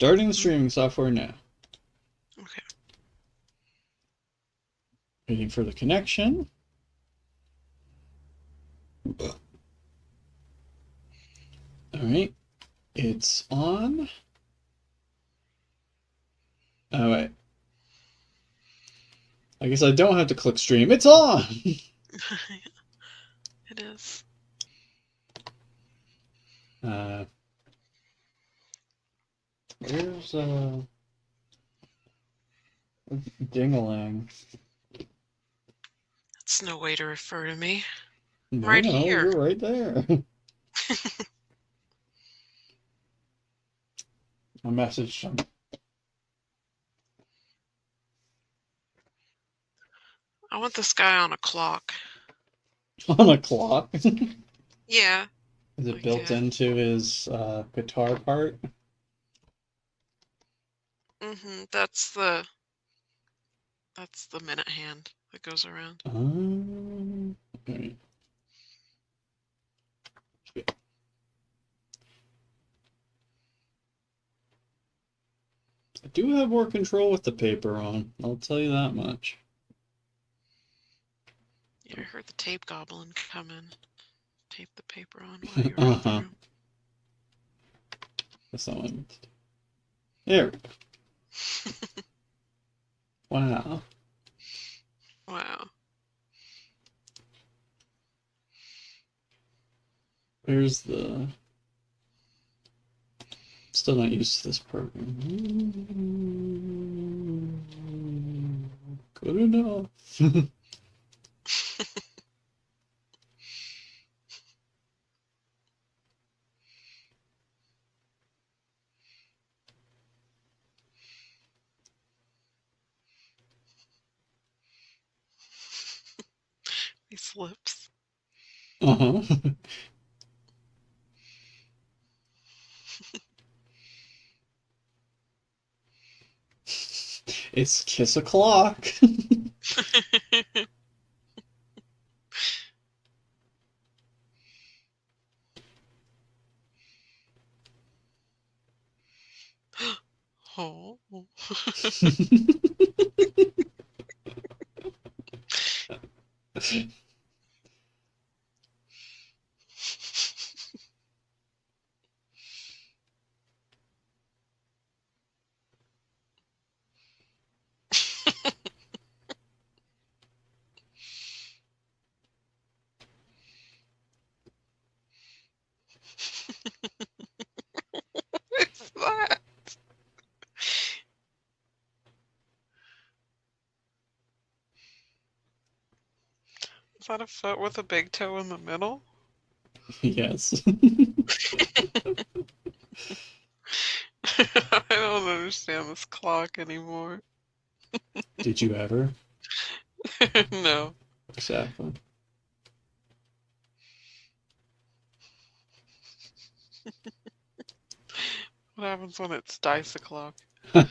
Starting the streaming software now. Okay. Waiting for the connection. All right, it's on. Oh wait, I guess I don't have to click stream. It's on. It is. uh, where's Dingaling? That's no way to refer to me. I'm No, right no, here. you're right there. I messaged him I want this guy on a clock. on a clock. Is Yeah. it Like, built into his guitar part? that's the minute hand that goes around. Okay. I do have more control with the paper on. I'll tell you that much. Yeah, I heard the tape goblin come in. Tape the paper on while you were out the Uh-huh. room. That's not what I meant to do. There. Wow. Wow. Where's the... Still not used to this program. Good enough. These lips. Uh-huh. It's kiss o'clock. Oh. What's that? Is that a foot with a big toe in the middle? Yes. I don't understand this clock anymore. Did you ever? No. Exactly. What happens when it's dice o'clock? The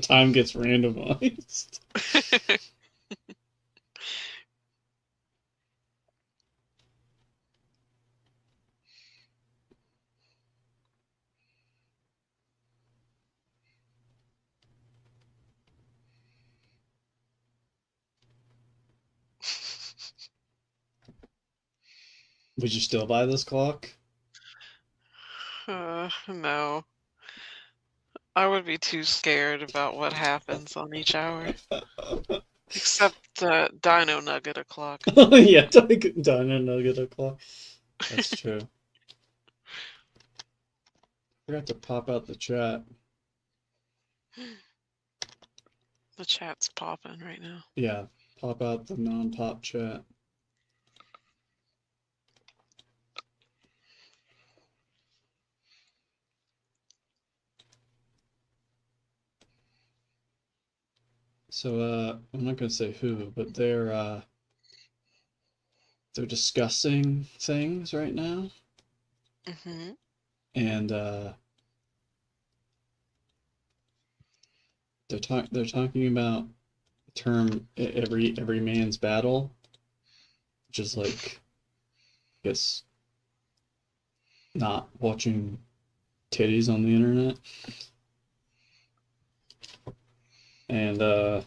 time gets randomized. Would you still buy this clock? No. I would be too scared about what happens on each hour. Except Dino Nugget o'clock. Yeah, done another clock. That's true. Forgot to pop out the chat. The chat's popping right now. Yeah, pop out the non-pop chat. So, I'm not gonna say who, but they're discussing things right now, Mm-hmm. and they're talking about the term every man's battle, which is like, I guess, not watching titties on the internet. And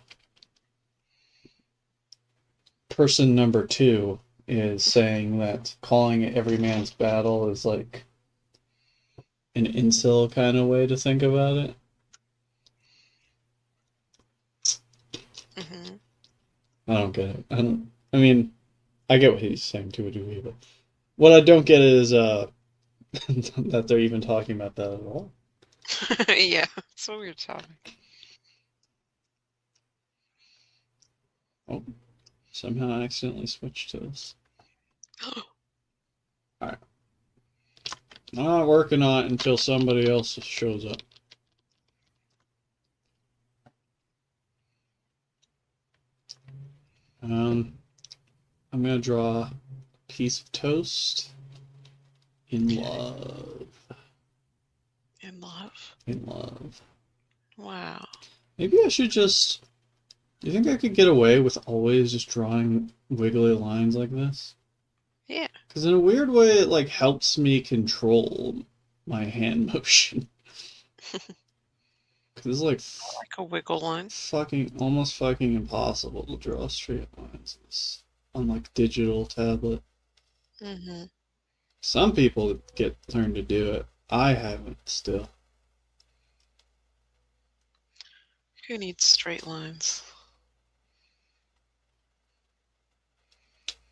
person number two is saying that calling it every man's battle is like an incel kind of way to think about it. Mm-hmm. I don't get it. I mean, I get what he's saying to a degree, but what I don't get is that they're even talking about that at all. Yeah, it's a weird topic. Oh, somehow I accidentally switched to this. Alright. I'm not working on it until somebody else shows up. I'm gonna draw a piece of toast in love. In love. In love. Wow. Maybe I should just... Do you think I could get away with always just drawing wiggly lines like this? Yeah. Because in a weird way, it like helps me control my hand motion. Because it's like Like a wiggle line. almost fucking impossible to draw straight lines on like digital tablet. Mm-hmm. Some people learn to do it. I haven't still. Who needs straight lines?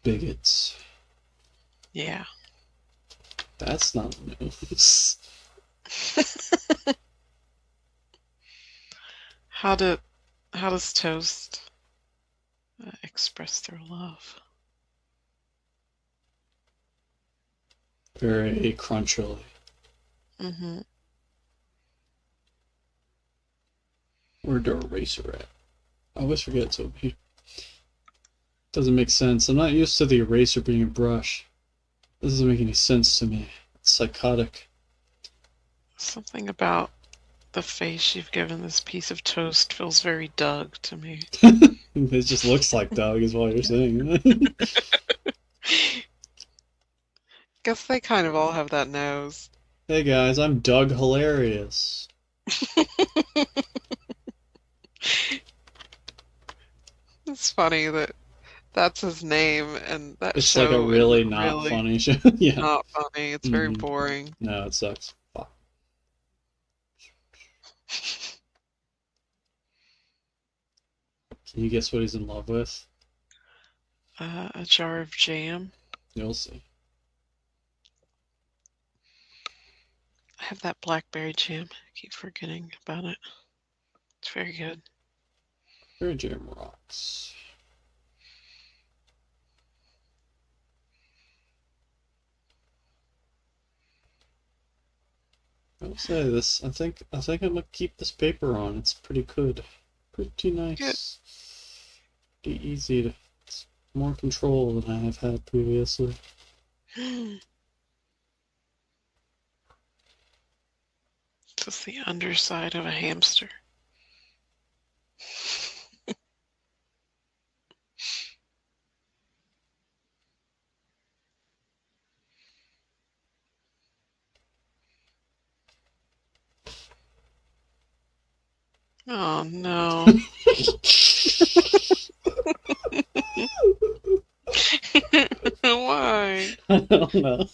Bigots. Yeah. That's not news. How does toast express their love? Very crunchily. Mm-hmm. Where'd the eraser at? I always forget it's over here. Doesn't make sense. I'm not used to the eraser being a brush. This doesn't make any sense to me. It's psychotic. Something about the face you've given this piece of toast feels very Doug to me. It just looks like Doug is what you're saying. Guess they kind of all have that nose. Hey guys, I'm Doug Hilarious. It's funny that that's his name, and that It's show like a really is not really funny show. Yeah. not funny. It's very Mhm. boring. No, it sucks. Fuck. Can you guess what he's in love with? A jar of jam. You'll see. I have that blackberry jam. I keep forgetting about it. It's very good. Very jam rocks. I'll say this. I think I'm gonna keep this paper on. It's pretty good. Pretty nice. Good. Pretty easy to. It's more control than I have had previously. Just the underside of a hamster. Oh no. Why? I don't know.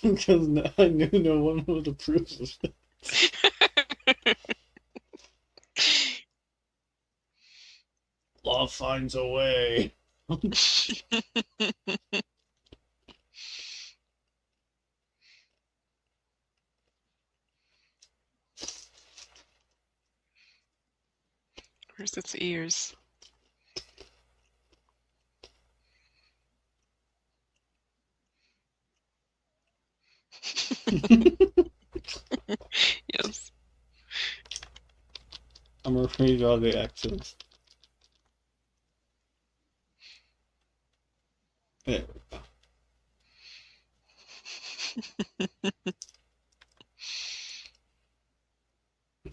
Because I knew no one would approve of it. Love finds a way. Where's its ears? Yes. I'm afraid of all the accents. There we go.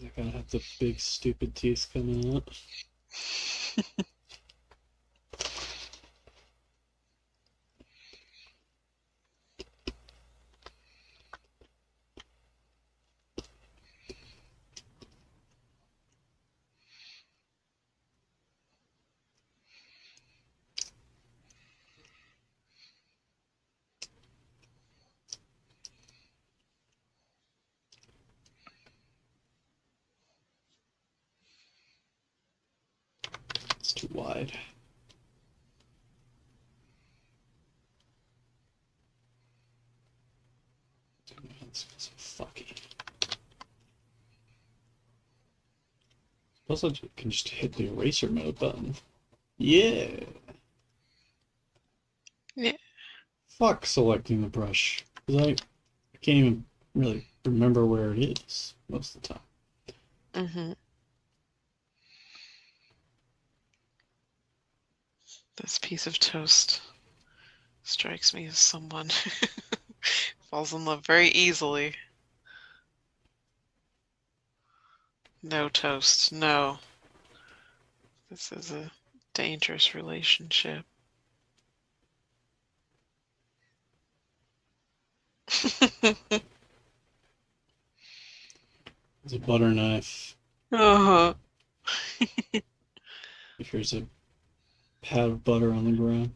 They're gonna have the big stupid teeth coming out. side. It's so fucky. Plus, I can just hit the eraser mode button. Yeah. Yeah. Fuck selecting the brush. Because I can't even really remember where it is most of the time. Mm-hmm. This piece of toast strikes me as someone who falls in love very easily. No toast, no. This is a dangerous relationship. It's a butter knife. Uh-huh. Here's a pad of butter on the ground.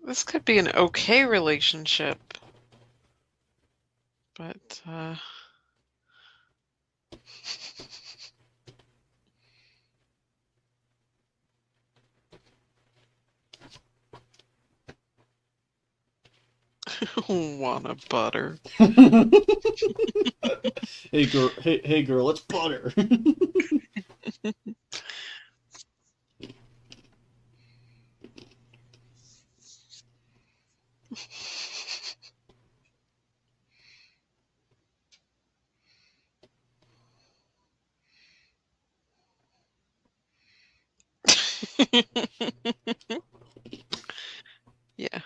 This could be an okay relationship, but wanna butter. Hey girl, hey girl, it's butter. Yeah.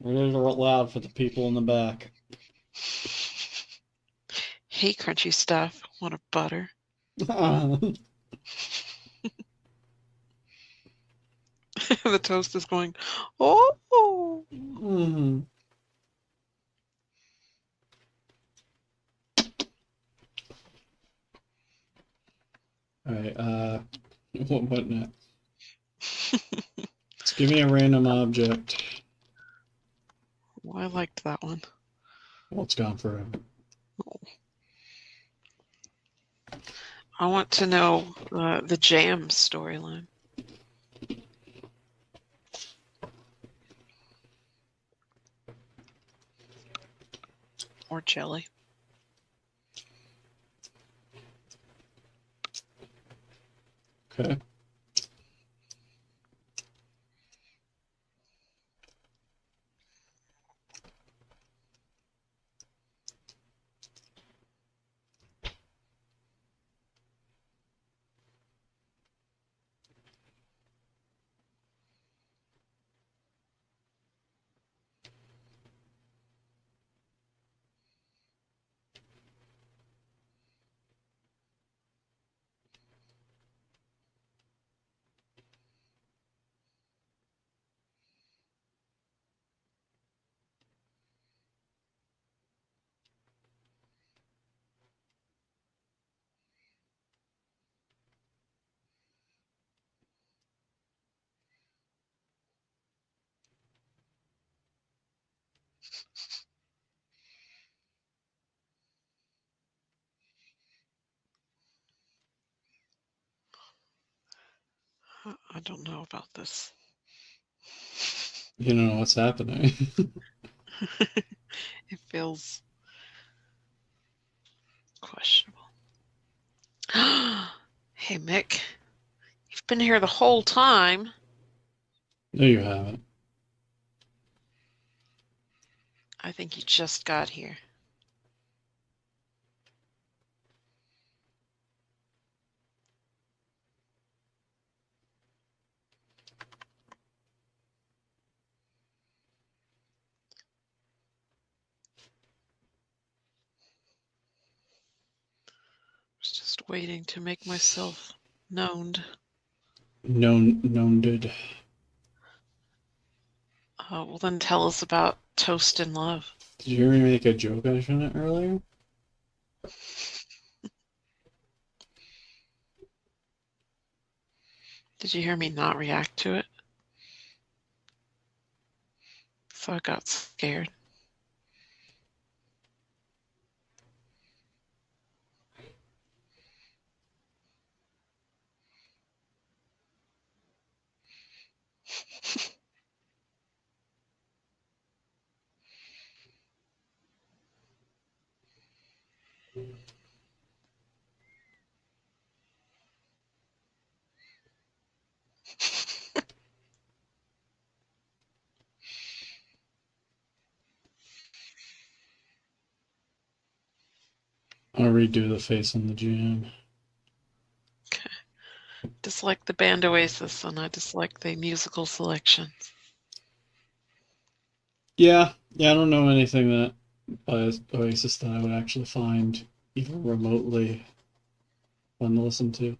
Read it out loud for the people in the back. Hey, crunchy stuff. Wanna butter? The toast is going, oh! Mm. All right. What next? Let's give me a random object. Well, I liked that one. Well, it's gone forever. I want to know the jam storyline. Or jelly. Okay. I don't know about this. You don't know what's happening. It feels questionable. Hey, Mick. You've been here the whole time. No, you haven't. I think you just got here. I was just waiting to make myself known. Known did. Well, then tell us about Toast in Love. Did you hear me make a joke on it earlier? Did you hear me not react to it? So I got scared. I'll redo the face on the jam. Okay. Dislike the band Oasis, and I dislike the musical selection. Yeah, I don't know anything that by Oasis that I would actually find even remotely fun to listen to.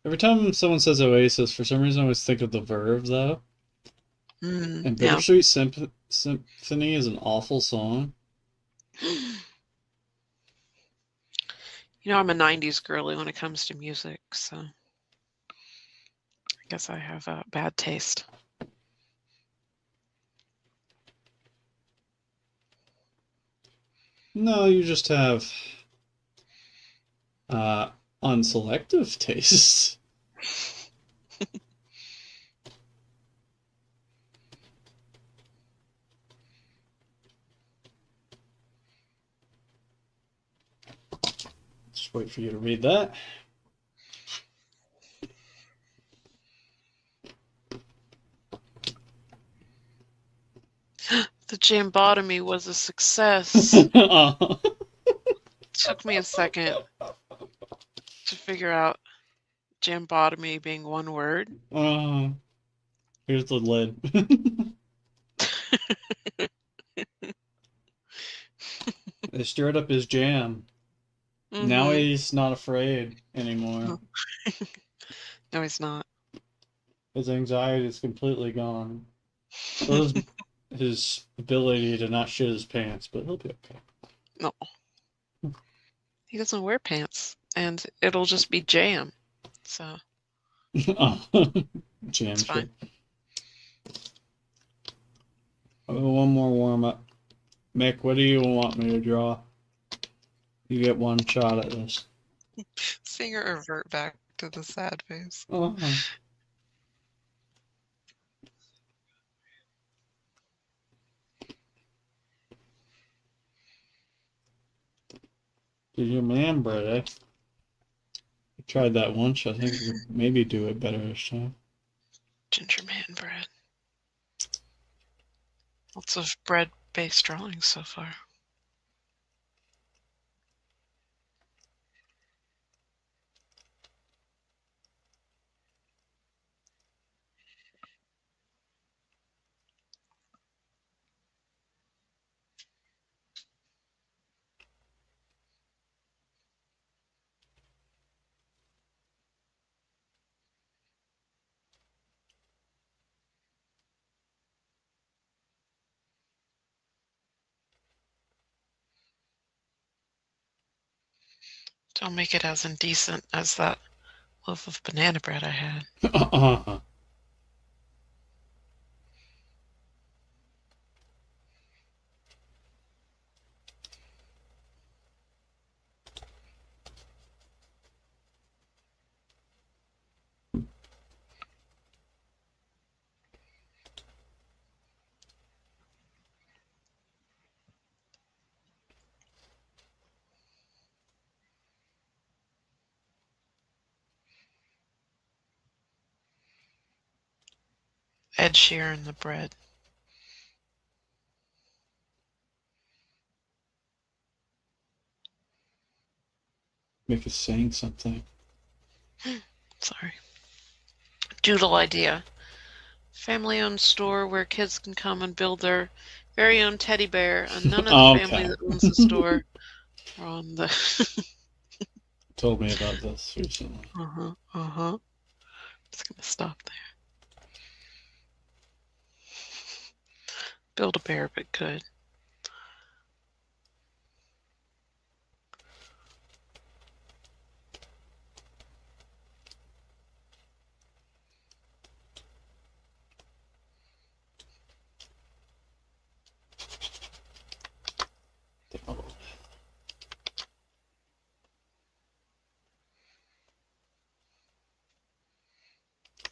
Every time someone says Oasis, for some reason I always think of the Verve, though. And Yeah. Bittersweet Symphony is an awful song. You know, I'm a 90s girly when it comes to music, so I guess I have a bad taste. No, you just have unselective tastes. Just wait for you to read that. The jambotomy was a success. Oh. Took me a second to figure out jambotomy being one word. Here's the lid. They stirred up his jam. Now Mm-hmm. he's not afraid anymore. No, he's not. His anxiety is completely gone. So is his ability to not shit his pants, but he'll be okay. No. He doesn't wear pants, and it'll just be jam. So Oh, jam it's fine. shit. Oh, one more warm up. Mick, what do you want me to draw? You get one shot at this. Seeing her revert back to the sad face. Uh-huh. Did your man bread, eh? I tried that once. I think you could maybe do it better this time. Ginger man bread. Lots of bread-based drawings so far. Don't make it as indecent as that loaf of banana bread I had. Uh-huh. Ed Sheeran the bread. Mick is saying something. Sorry. Doodle idea. Family-owned store where kids can come and build their very own teddy bear, and none of the family Okay. that owns the store are on the... Told me about this recently. Just gonna stop there. Build a bear, but good.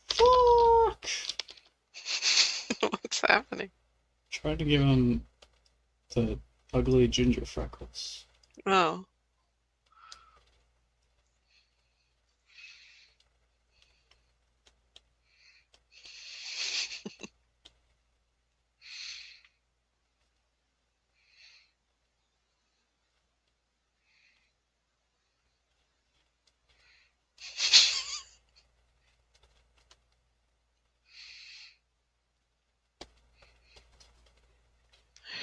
Fuck! What's happening? Tried to give him the ugly ginger freckles. Oh.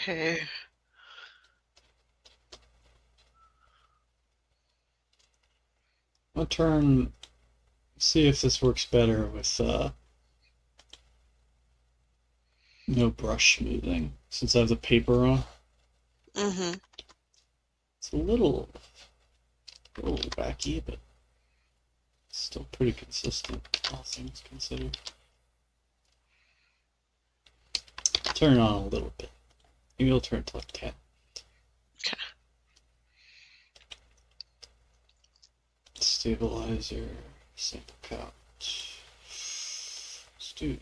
Okay. I'll see if this works better with no brush smoothing, since I have the paper on. Mm-hmm. It's a little wacky, but still pretty consistent, all things considered. Turn it on a little bit. Maybe I'll turn it to like 10. Okay. Stabilizer, sample count. Let's do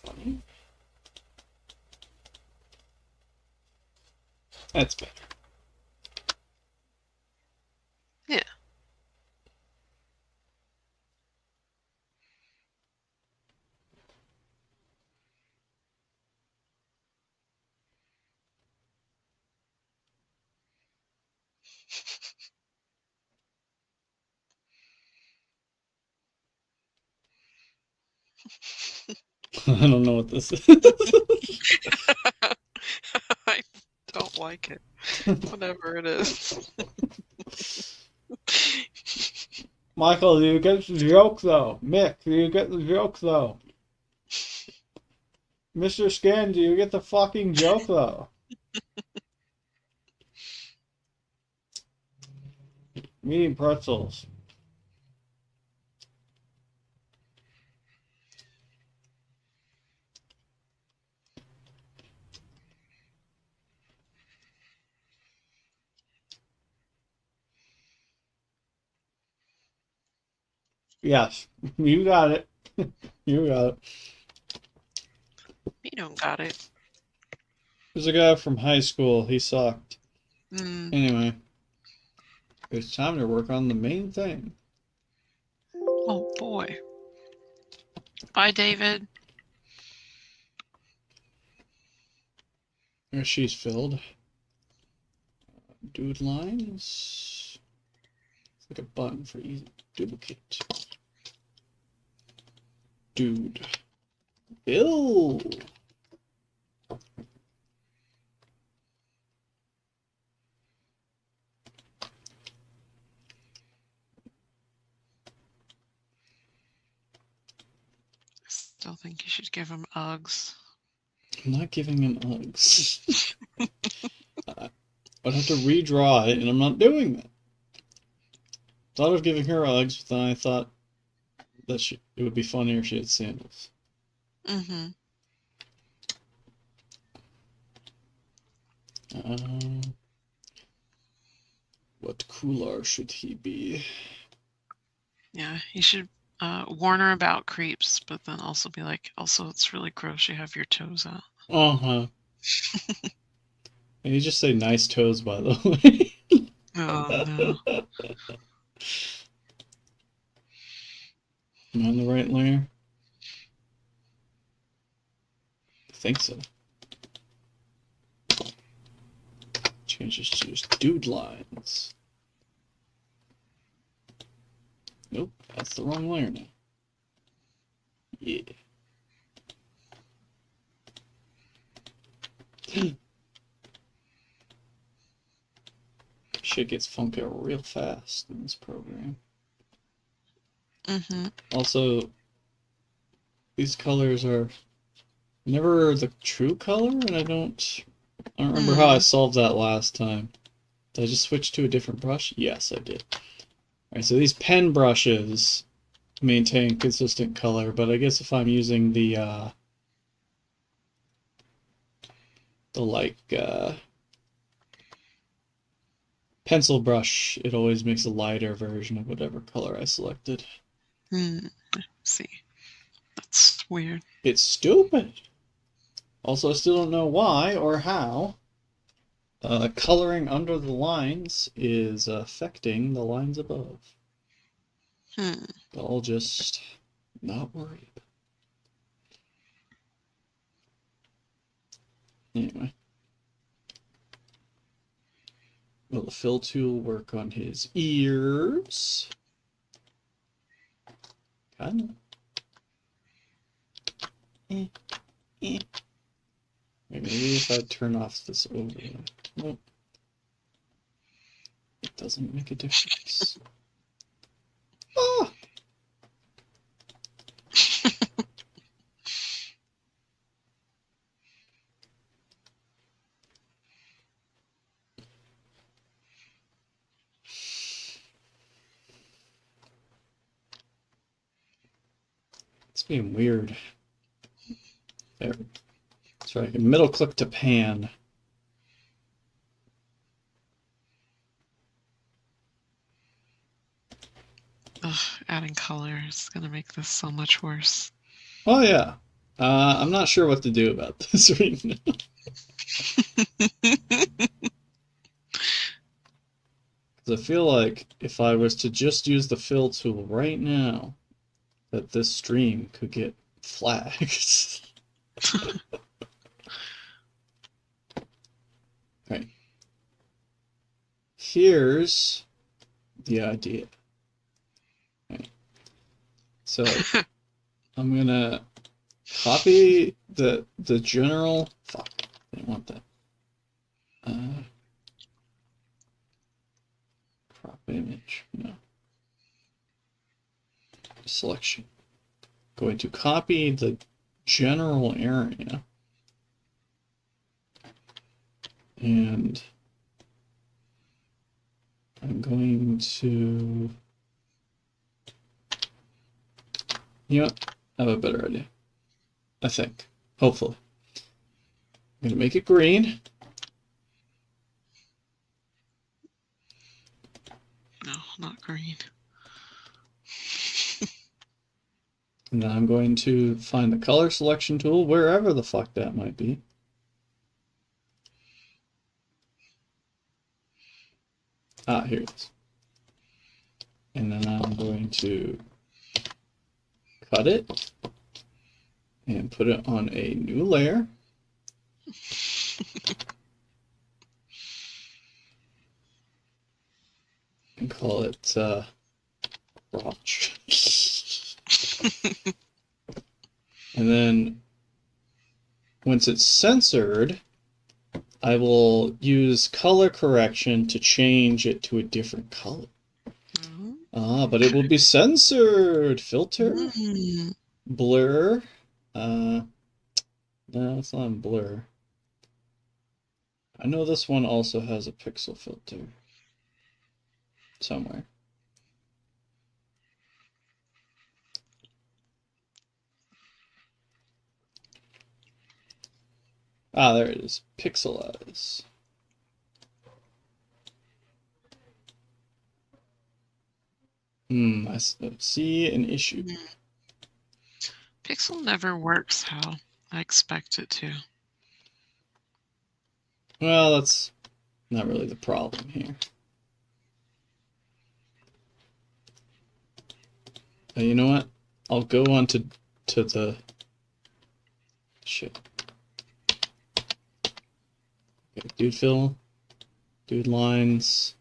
20. That's better. Yeah. I don't know what this is. I don't like it. Whatever it is. Michael, do you get the joke though? Mick, do you get the joke though? Mr. Skin, do you get the fucking joke though? I'm eating pretzels. Yes, you got it. You got it. You don't got it. There's a guy from high school. He sucked. Mm. Anyway, it's time to work on the main thing. Oh boy. Bye, David. There she's filled. Dude lines. It's like a button for easy duplicate. Dude. Bill. I still think you should give him Uggs. I'm not giving him Uggs. I'd have to redraw it, and I'm not doing that. Thought of giving her Uggs, but then I thought that it would be funnier if she had sandals. Mm-hmm. What cooler should he be? Yeah, you should warn her about creeps, but then also be like, also, it's really gross you have your toes out. Uh-huh. And you just say nice toes, by the way. Oh, no. Am I on the right layer? I think so. Changes to just dude lines. Nope, that's the wrong layer now. Yeah. Shit gets funky real fast in this program. Mm-hmm. Also, these colors are never the true color, and I don't remember how I solved that last time. Did I just switch to a different brush? Yes, I did. Alright, so these pen brushes maintain consistent color, but I guess if I'm using the pencil brush, it always makes a lighter version of whatever color I selected. See, that's weird. It's stupid. Also, I still don't know why or how coloring under the lines is affecting the lines above. I'll just not worry. Anyway. Will the fill tool work on his ears? Kinda. Maybe if I turn off this overlay? Nope. It doesn't make a difference. Ah! It's being weird. There. So I can middle click to pan. Ugh, adding color is gonna make this so much worse. Oh yeah. I'm not sure what to do about this right now. Because I feel like if I was to just use the fill tool right now, that this stream could get flagged. Right. Here's the idea. Right. So I'm gonna copy the general. Fuck, I didn't want that. Crop image. No. Selection. Going to copy the general area. And I'm going to, you know, I have a better idea. I think. Hopefully. I'm going to make it green. No, not green. And then I'm going to find the color selection tool, wherever the fuck that might be. Ah, here it is. And then I'm going to cut it and put it on a new layer. And call it Crotch. And then once it's censored, I will use color correction to change it to a different color. Ah, but it will be censored. Filter, blur. No, it's not blur. I know this one also has a pixel filter somewhere. Ah, there it is. Pixelize. I see an issue. Pixel never works how I expect it to. Well, that's not really the problem here. You know what? I'll go on to the shit. Okay, dude fill, dude lines,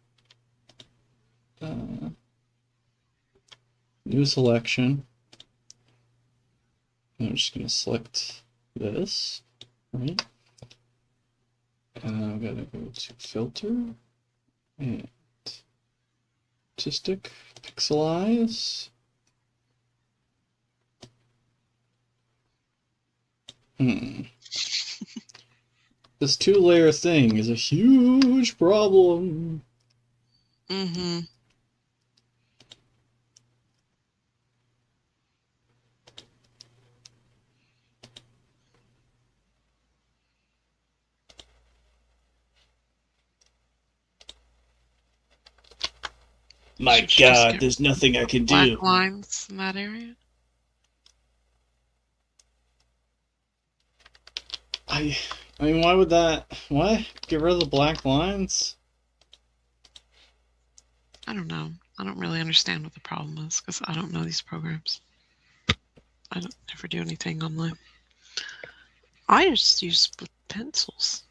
new selection. And I'm just gonna select this, right? And then I'm gonna go to filter and artistic, pixelize. This two-layer thing is a huge problem. My God, there's nothing I can do. Black lines in that area? I mean, why would that... What? Get rid of the black lines? I don't know. I don't really understand what the problem is because I don't know these programs. I don't never do anything on them. I just use pencils.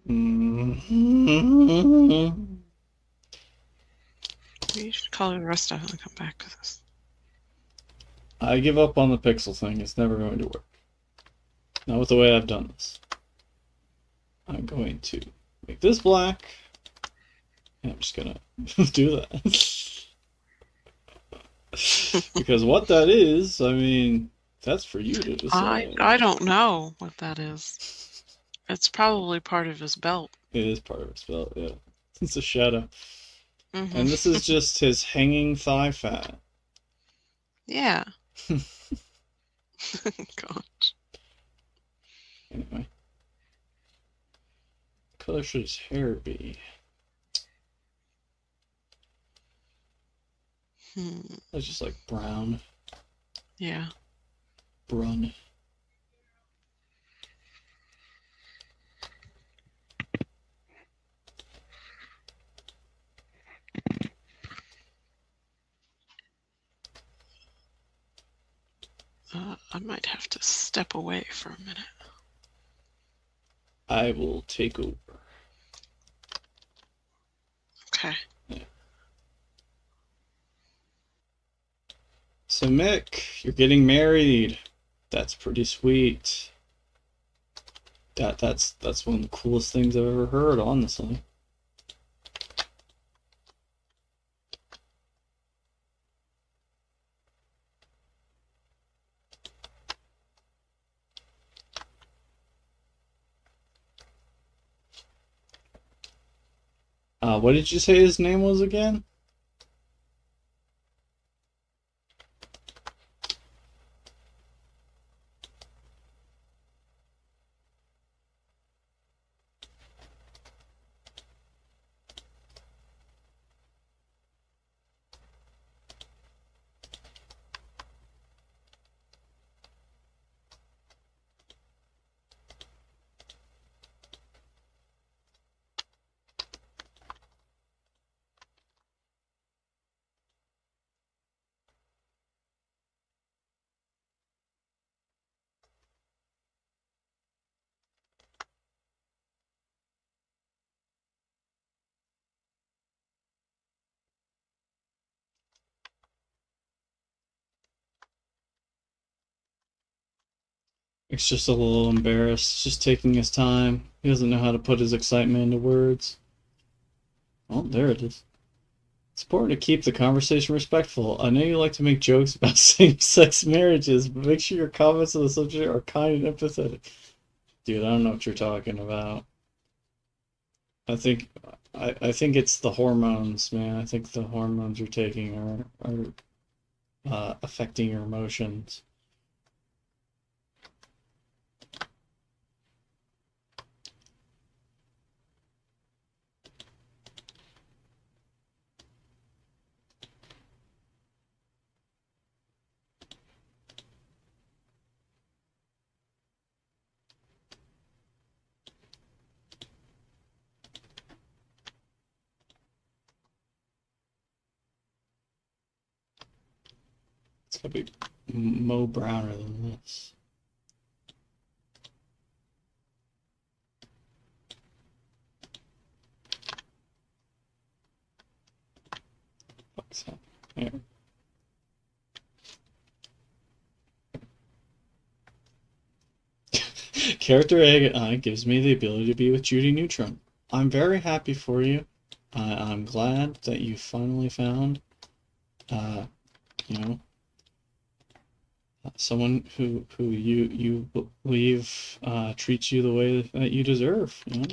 Mm-hmm. You should color the rest of it and come back to this. I give up on the pixel thing. It's never going to work. Not with the way I've done this. I'm going to make this black. And I'm just gonna do that. Because what that is, I mean, that's for you to decide. I don't know what that is. It's probably part of his belt. It is part of his belt, yeah. It's a shadow. Mm-hmm. And this is just his hanging thigh fat. Yeah. Gosh. Anyway. What color should his hair be? It's just like brown. Yeah. Brun. I might have to step away for a minute. I will take over. Okay. Yeah. So Mick, you're getting married. That's pretty sweet. That's one of the coolest things I've ever heard, honestly. What did you say his name was again? He's just a little embarrassed, just taking his time. He doesn't know how to put his excitement into words. Oh, there it is. It's important to keep the conversation respectful. I know you like to make jokes about same-sex marriages, but make sure your comments on the subject are kind and empathetic. Dude, I don't know what you're talking about. I think I think it's the hormones, man. I think the hormones you're taking are affecting your emotions. It's gotta be mo browner than this. Fuck's that. Here. Character AI gives me the ability to be with Judy Neutron. I'm very happy for you. I'm glad that you finally found, uh, you know, someone who you believe treats you the way that you deserve. You know.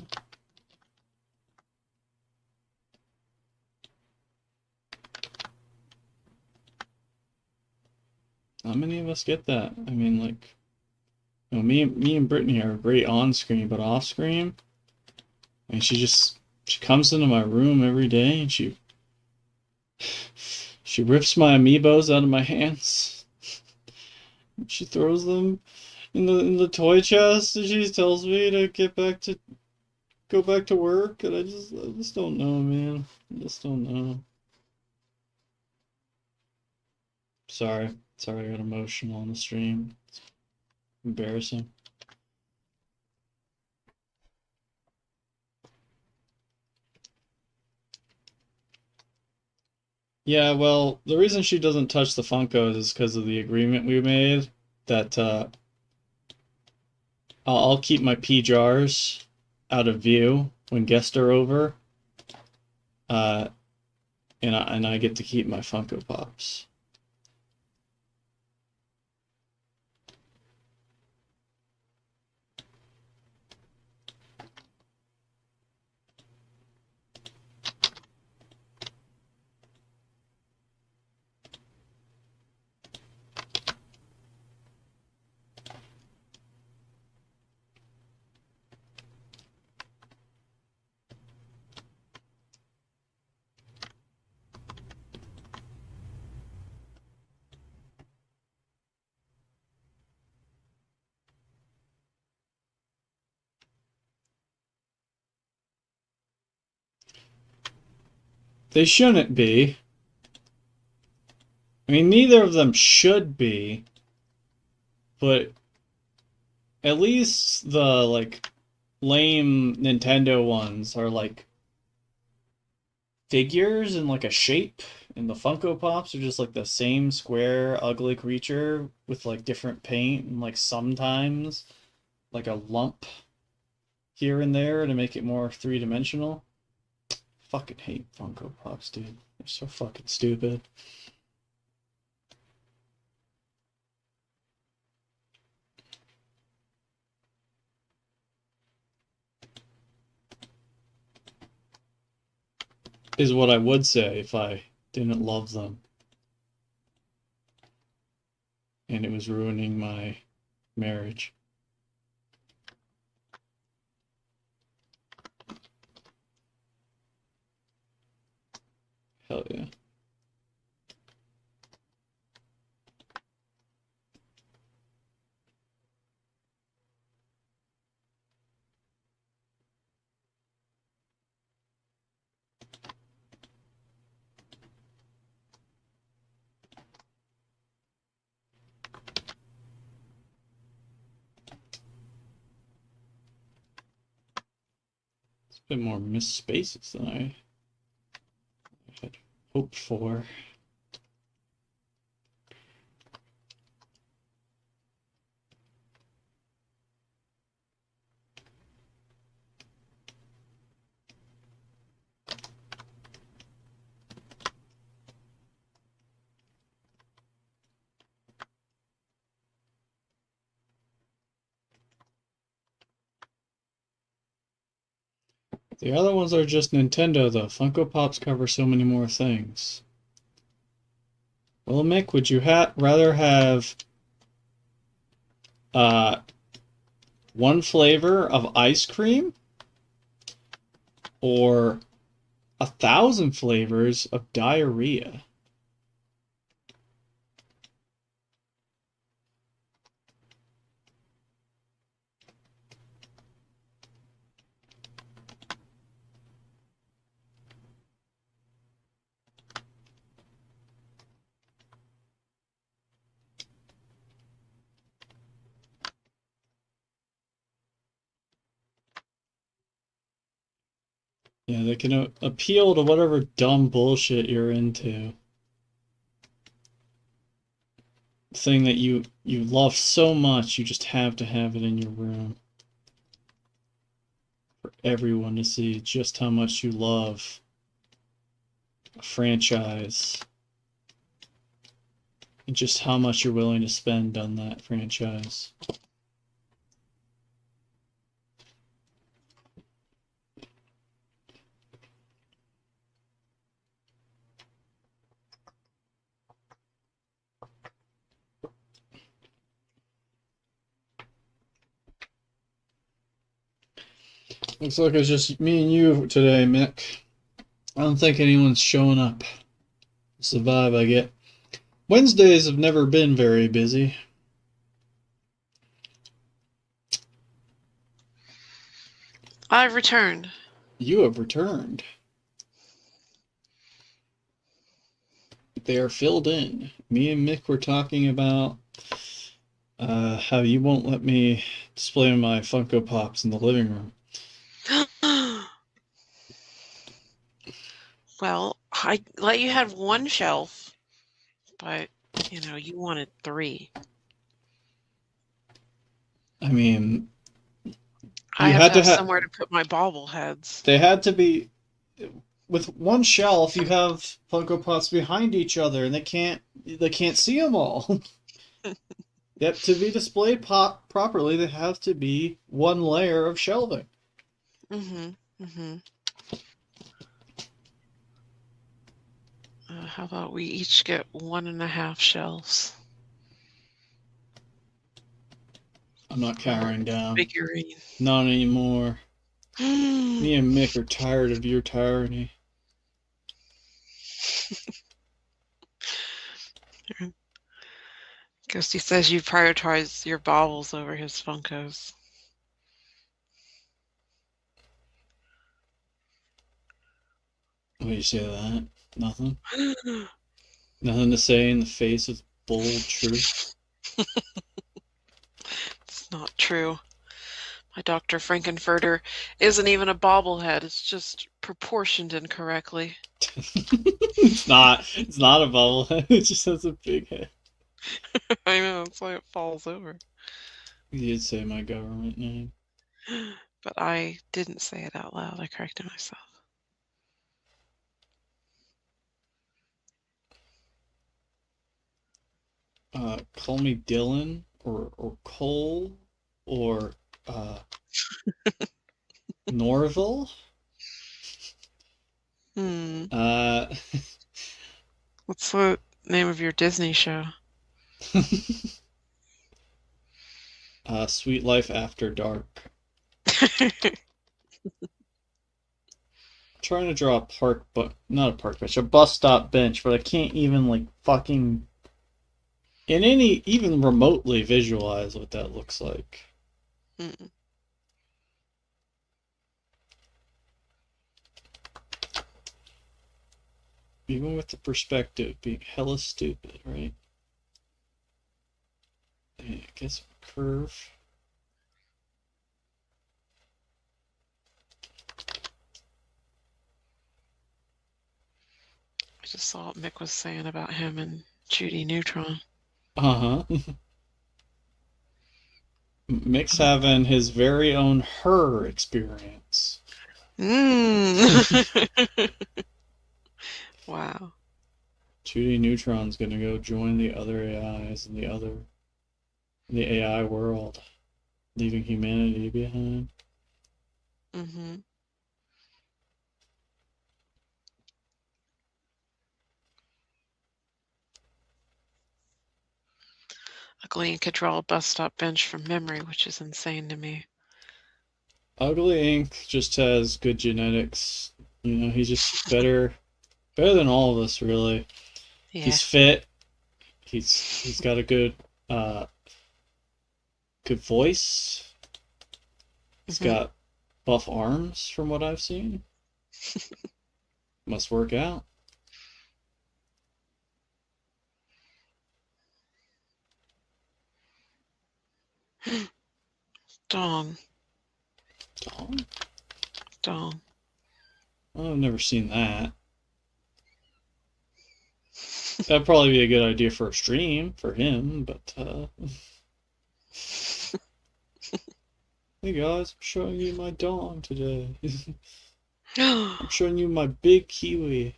Not many of us get that. I mean, like, you know, me and Brittany are great on screen, but off screen, and she comes into my room every day and she rips my amiibos out of my hands. She throws them in the toy chest and she tells me to go back to work, and I just don't know, man. I just don't know. Sorry I got emotional on the stream. It's embarrassing. Yeah, well, the reason she doesn't touch the Funkos is because of the agreement we made that I'll keep my pea jars out of view when guests are over, uh, and I get to keep my Funko Pops. They shouldn't be. I mean, neither of them should be, but at least the like lame Nintendo ones are like figures in like a shape, and the Funko Pops are just like the same square ugly creature with like different paint and like sometimes like a lump here and there to make it more three-dimensional. Fucking hate Funko Pops, dude. They're so fucking stupid. Is what I would say if I didn't love them and it was ruining my marriage. Hell yeah. It's a bit more missed spaces than I had hoped for. The other ones are just Nintendo, though. Funko Pops cover so many more things. Well, Mick, would you rather have uh, one flavor of ice cream or 1,000 flavors of diarrhea? Yeah, they can appeal to whatever dumb bullshit you're into. Thing that you love so much, you just have to have it in your room for everyone to see just how much you love a franchise and just how much you're willing to spend on that franchise. Looks like it's just me and you today, Mick. I don't think anyone's showing up. It's the vibe I get. Wednesdays have never been very busy. I've returned. You have returned. They are filled in. Me and Mick were talking about how you won't let me display my Funko Pops in the living room. Well, I let you have one shelf, but you wanted 3. I mean, I you have to had to have have. somewhere to put my bobbleheads. They had to be. With one shelf, you have Funko Pops behind each other, and they can't see them all. Yet to be displayed properly, they have to be one layer of shelving. Mm-hmm. Mm-hmm. How about we each get 1.5 shelves I'm not for our cowering down. figurine? Not anymore. Me and Mick are tired of your tyranny. Ghosty says you prioritize your baubles over his Funkos. What do you say to that? Nothing? Nothing to say in the face of bold truth? It's not true. My Dr. Frankenfurter isn't even a bobblehead. It's just proportioned incorrectly. It's not. It's not a bobblehead. It just has a big head. I know, that's why it falls over. You did say my government name. But I didn't say it out loud. I corrected myself. Call me Dylan or Cole or Norville. What's the name of your Disney show? Sweet Life After Dark. Trying to draw a park, but not a park bench, a bus stop bench, but I can't even fucking in any even remotely visualize what that looks like. Mm. Even with the perspective being hella stupid, right? I guess curve. I just saw what Mick was saying about him and Judy Neutron. Uh-huh. Mick's having his very own her experience. Wow. Judy Neutron's gonna go join the other AIs in the AI world, leaving humanity behind. Mm-hmm. Ugly could draw a bus stop bench from memory, which is insane to me. Ugly Ink just has good genetics. He's just better than all of us, really. Yeah. He's fit. He's got a good voice. He's got buff arms from what I've seen. Must work out. Dong. Dong? Dong. Well, I've never seen that. That'd probably be a good idea for a stream for him, but hey guys, I'm showing you my dong today. I'm showing you my big kiwi.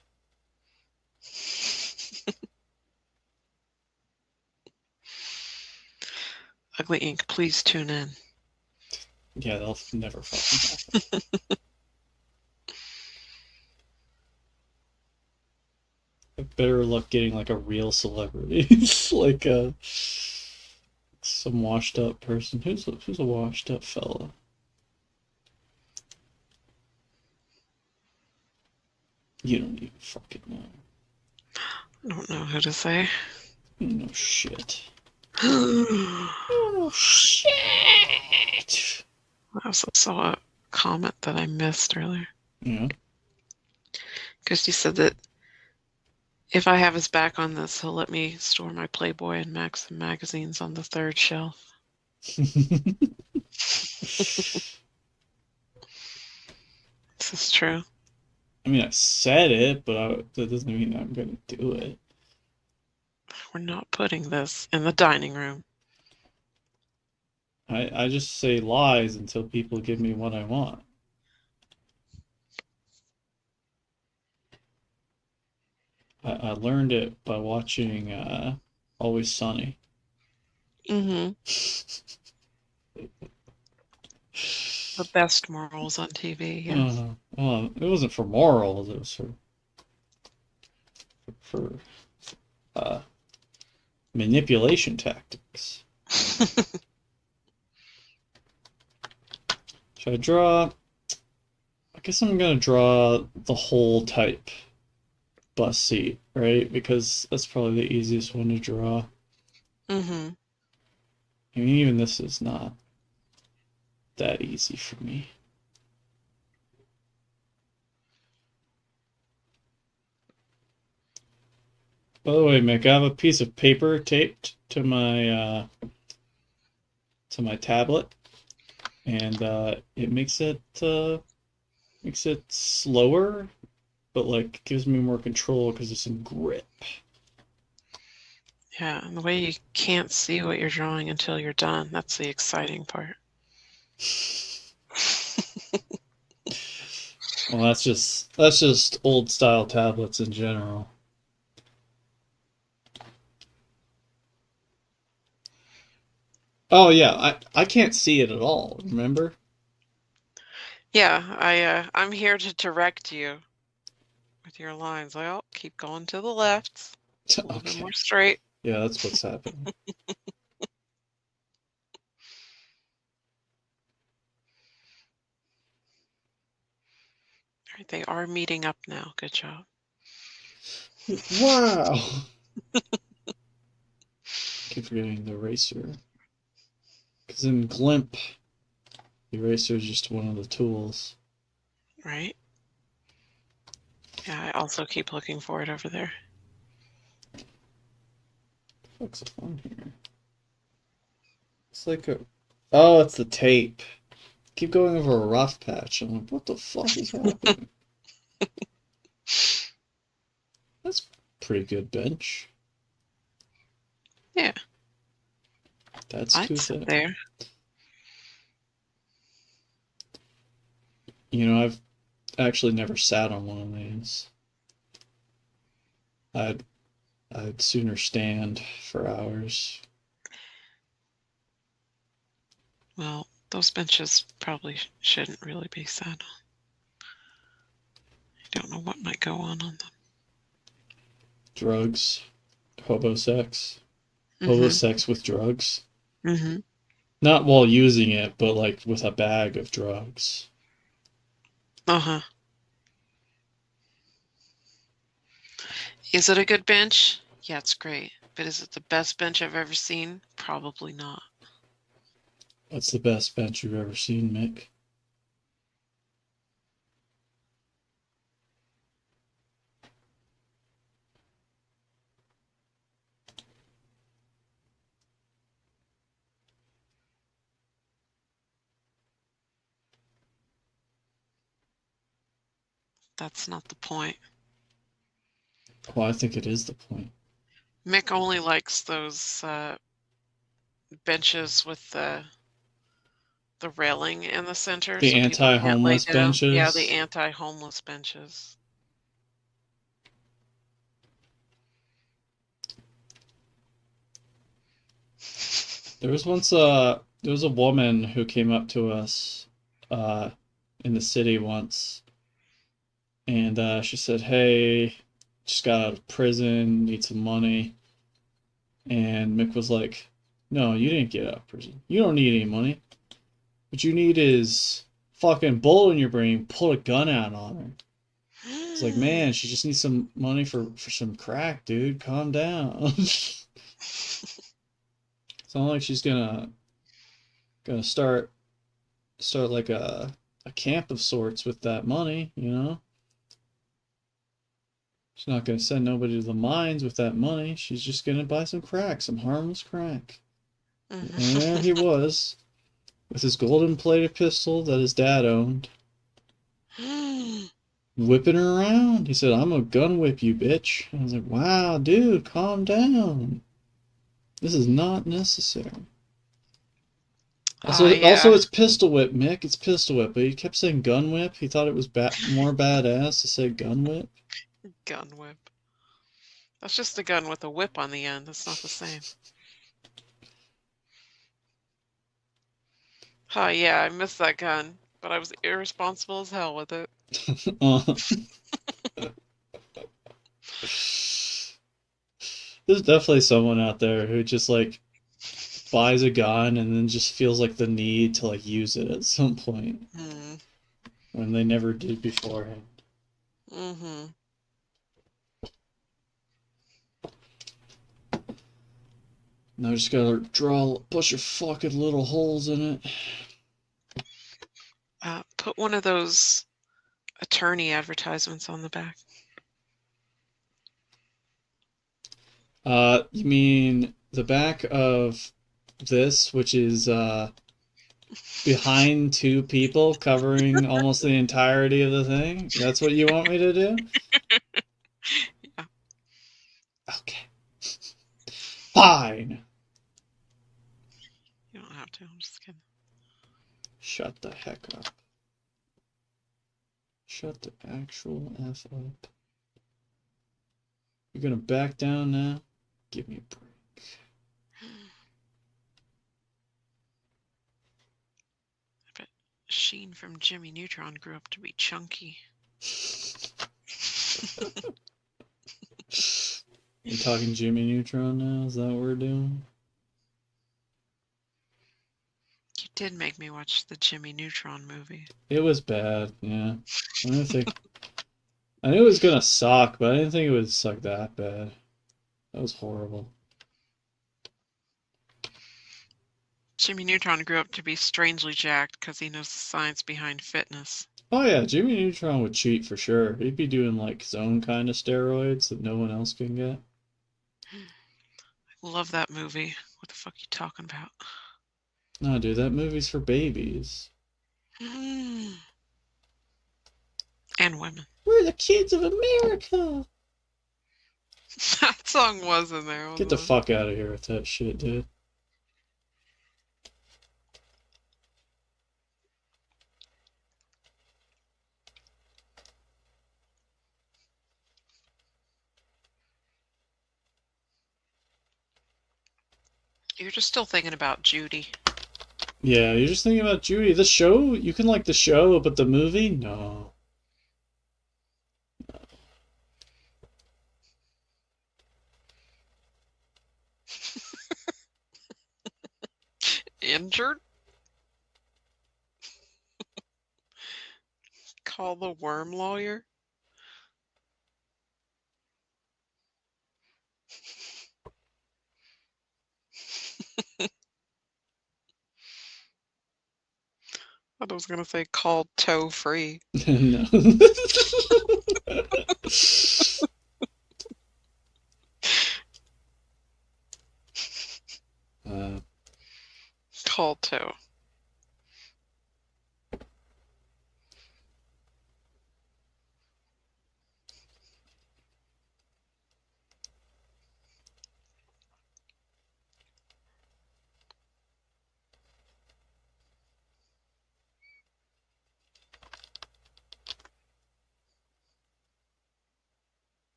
Ugly Ink, please tune in. Yeah, they'll never fucking happen. Better luck getting a real celebrity, like some washed up person. Who's a washed up fella? You don't even fucking know. I don't know who to say. You don't know shit. You don't know shit. I also saw a comment that I missed earlier. Yeah. Because you said that if I have his back on this, he'll let me store my Playboy and Maxim magazines on the 3rd shelf. This is true. I mean, I said it, but that doesn't mean I'm gonna do it. We're not putting this in the dining room. I just say lies until people give me what I want. I learned it by watching Always Sunny. Mm-hmm. The best morals on TV, yes. Well, it wasn't for morals. It was for uh, manipulation tactics. Should I draw? I guess I'm gonna draw the whole type bus seat, right? Because that's probably the easiest one to draw. Mm-hmm. I mean, even this is not that easy for me. By the way, Mick, I have a piece of paper taped to my tablet, and it makes it slower, but like gives me more control because it's in grip. Yeah, and the way you can't see what you're drawing until you're done, that's the exciting part. Well, that's just old style tablets in general. Oh yeah, I can't see it at all, remember? Yeah, I'm here to direct you with your lines. Well, keep going to the left, a little bit Okay. more straight. Yeah, that's what's happening. All right, they are meeting up now. Good job. Wow. Keep forgetting the eraser. Because in Glimp, the eraser is just one of the tools. Right? Yeah, I also keep looking for it over there. What's on here? It's like a. Oh, it's the tape. Keep going over a rough patch. I'm like, what the fuck is happening? That's pretty good bench. Yeah, That's I'd too sit thick. there. You know, I've actually never sat on one of these. I'd I'd sooner stand for hours. Well, those benches probably shouldn't really be sat on. I don't know what might go on them. Drugs, hobo sex, hobo Mm-hmm. sex with drugs. Mm-hmm. Not while using it, but like with a bag of drugs. Uh-huh. Is it a good bench? Yeah, it's great. But is it the best bench I've ever seen? Probably not. What's the best bench you've ever seen, Mick? That's not the point. Well, I think it is the point. Mick only likes those benches with the railing in the center The so people can't lay anti-homeless down. Yeah, the benches. anti-homeless benches. There was a woman who came up to us uh in the city once, and she said, "Hey, just got out of prison, need some money." And Mick was like, "No, you didn't get out of prison. You don't need any money. What you need is fucking bullet in your brain, pull a gun out on her." It's like, man, she just needs some money for some crack, dude. Calm down. It's not like she's gonna start like a camp of sorts with that money, you know? She's not gonna send nobody to the mines with that money. She's just gonna buy some crack, some harmless crack. And there he was, with his golden plated pistol that his dad owned. whipping her around. He said, "I'm gonna gun whip you, bitch." I was like, "Wow, dude, calm down. This is not necessary." Also, Yeah, it's pistol whip, Mick. It's pistol whip. But he kept saying gun whip. He thought it was more badass to say gun whip. gun whip. That's just a gun with a whip on the end. That's not the same. Yeah, I missed that gun, but I was irresponsible as hell with it. There's definitely someone out there who just like buys a gun and then just feels like the need to like use it at some point when they never did beforehand. Mm-hmm. Now I just gotta draw a bunch of fucking little holes in it. Put one of those attorney advertisements on the back. You mean the back of this, which is behind two people covering almost the entirety of the thing? That's what you want me to do? Yeah. Okay. Fine. You don't have to. I'm just kidding. Shut the heck up. Shut the actual F up. You're gonna back down now? Give me a break. I bet Sheen from Jimmy Neutron grew up to be chunky. We're talking Jimmy Neutron now? Is that what we're doing? You did make me watch the Jimmy Neutron movie. It was bad, yeah. I knew it was gonna suck, but I didn't think it would suck that bad. That was horrible. Jimmy Neutron grew up to be strangely jacked because he knows the science behind fitness. Oh yeah, Jimmy Neutron would cheat for sure. He'd be doing like his own kind of steroids that no one else can get. I love that movie. What the fuck are you talking about? No, dude, that movie's for babies. And women. We're the kids of America! That song was in there. Get the fuck out of here with that shit, dude. You're just still thinking about Judy. Yeah, you're just thinking about Judy. The show, you can like the show, but the movie, no. Injured? Call the worm lawyer? I was gonna say called toe free. No. Called toe.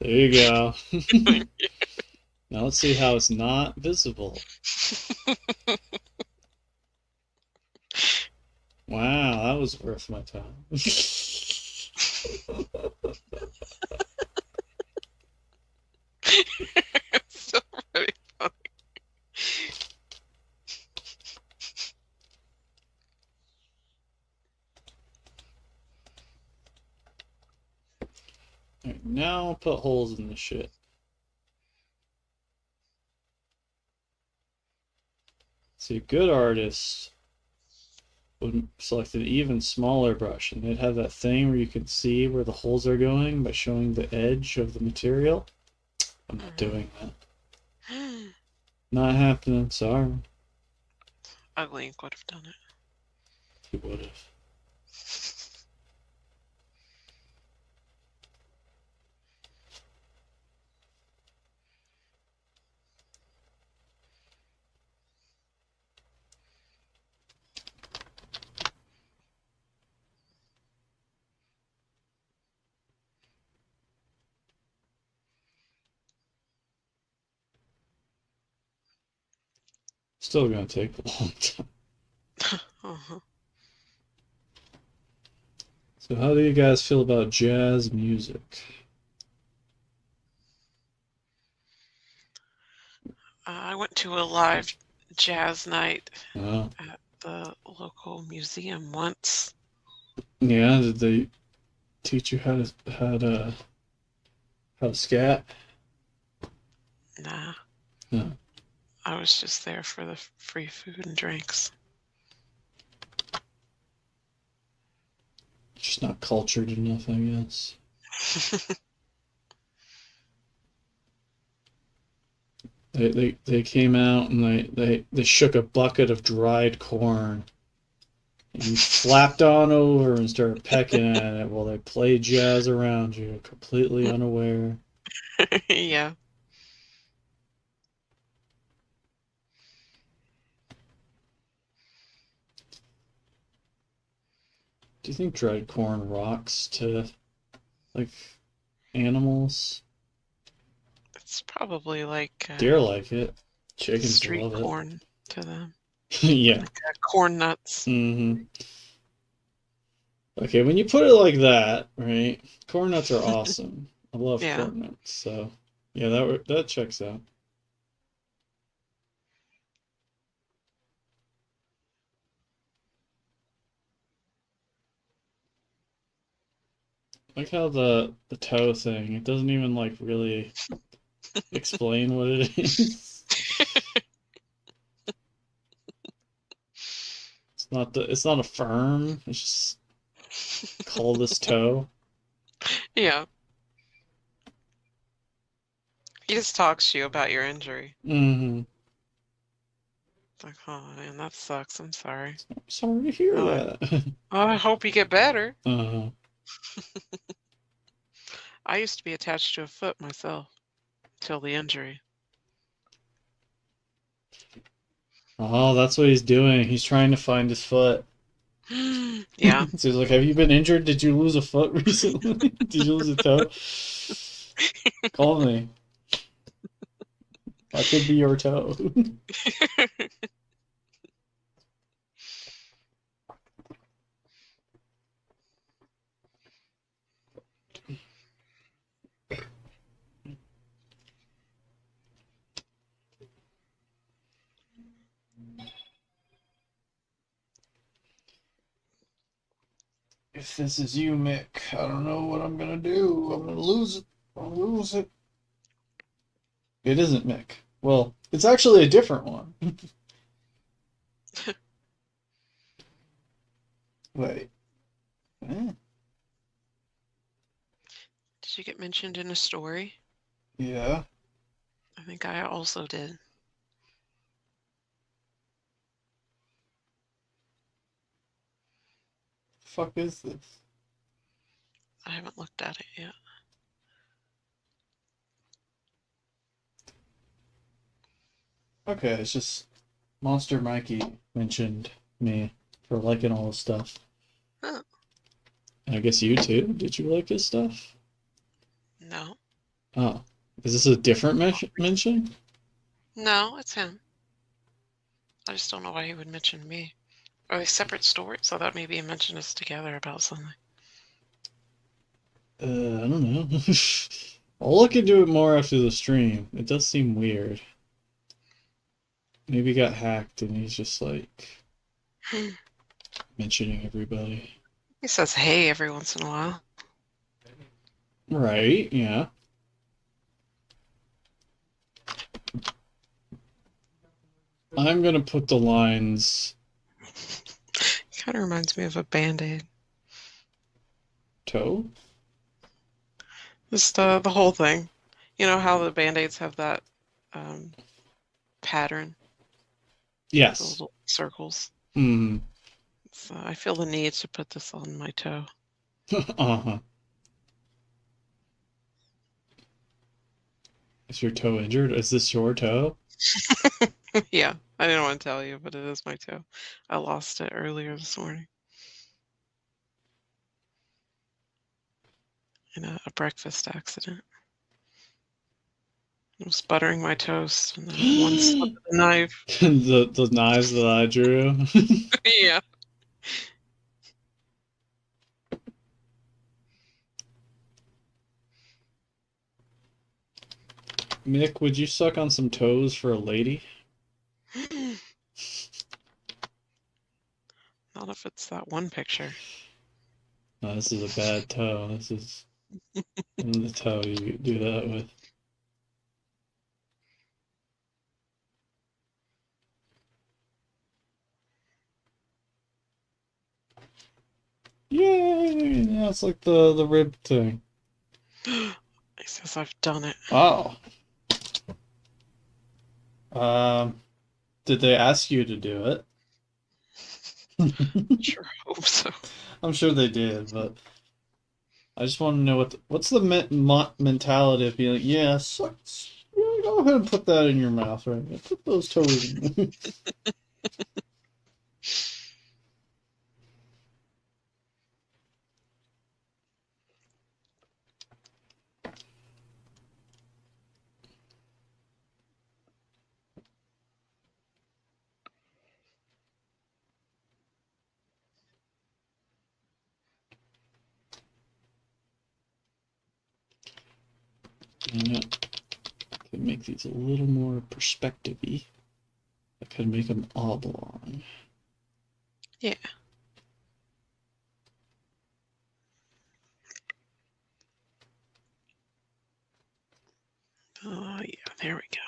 There you go. Now let's see how it's not visible. Wow, that was worth my time. It's so very funny. Alright, now put holes in the shit. See, a good artist would select an even smaller brush, and they'd have that thing where you can see where the holes are going by showing the edge of the material. I'm not doing that. Not happening, sorry. Ugly Ink would have done it. He would have. Still gonna take a long time. Uh-huh. So how do you guys feel about jazz music? I went to a live jazz night Oh, at the local museum once. yeah, did they teach you how to scat? Nah, No, I was just there for the free food and drinks. just not cultured enough, I guess. They came out and they shook a bucket of dried corn and you flapped on over and started pecking at it while they played jazz around you, completely unaware. Yeah. Do you think dried corn rocks to like animals? It's probably like Deer like it. Chickens street love it. corn to them. Yeah. Like corn nuts. Mm-hmm. Okay, when you put it like that, right? Corn nuts are awesome. I love Yeah. corn nuts. So, yeah, that checks out. Like how the toe thing, it doesn't even like really explain what it is. It's not a firm. It's just call this toe. Yeah. He just talks to you about your injury. Mm-hmm. It's like, oh man, that sucks. I'm sorry. Sorry to hear Oh, that. I hope you get better. Uh-huh. I used to be attached to a foot myself till the injury. Oh, that's what he's doing. He's trying to find his foot. Yeah. So he's like, "Have you been injured? Did you lose a foot recently? Did you lose a toe? Call me. I could be your toe." If this is you, Mick, I don't know what I'm gonna do. I'm gonna lose it. I'll lose it. It isn't Mick. Well, it's actually a different one. Wait. Eh? Did you get mentioned in a story? Yeah. I think I also did. Fuck is this? I haven't looked at it yet. Okay, it's just Monster Mikey mentioned me for liking all his stuff. Huh. And I guess you too. Did you like his stuff? No. Oh. Is this a different mention? No, it's him. I just don't know why he would mention me. Are they separate stories? So that maybe he mentioned us together about something. I don't know. I'll look into it more after the stream. It does seem weird. Maybe he got hacked and he's just like mentioning everybody. He says hey every once in a while. Right, yeah. I'm gonna put the lines Kind of reminds me of a Band-Aid. toe. Just the whole thing. You know how the Band-Aids have that um, pattern, the Yes. little circles. Hmm. So I feel the need to put this on my toe. Uh-huh. Is your toe injured? Is this your toe? Yeah, I didn't want to tell you, but it is my toe. I lost it earlier this morning in a breakfast accident. I was buttering my toast, and then one slip of the knife. The knives that I drew. Yeah. Mick, would you suck on some toes for a lady? Not if it's that one picture. No, this is a bad toe. This is the toe you do that with. Yay! Yeah, it's like the rib thing. He says I've done it. Oh. Um, did they ask you to do it? Sure hope so. I'm sure they did, but I just want to know what's the mentality of being like, yeah, sucks. Yeah, go ahead and put that in your mouth right now. Put those toes in. Yeah, could make these a little more perspective-y. I could make them oblong. Yeah. Oh, yeah, there we go.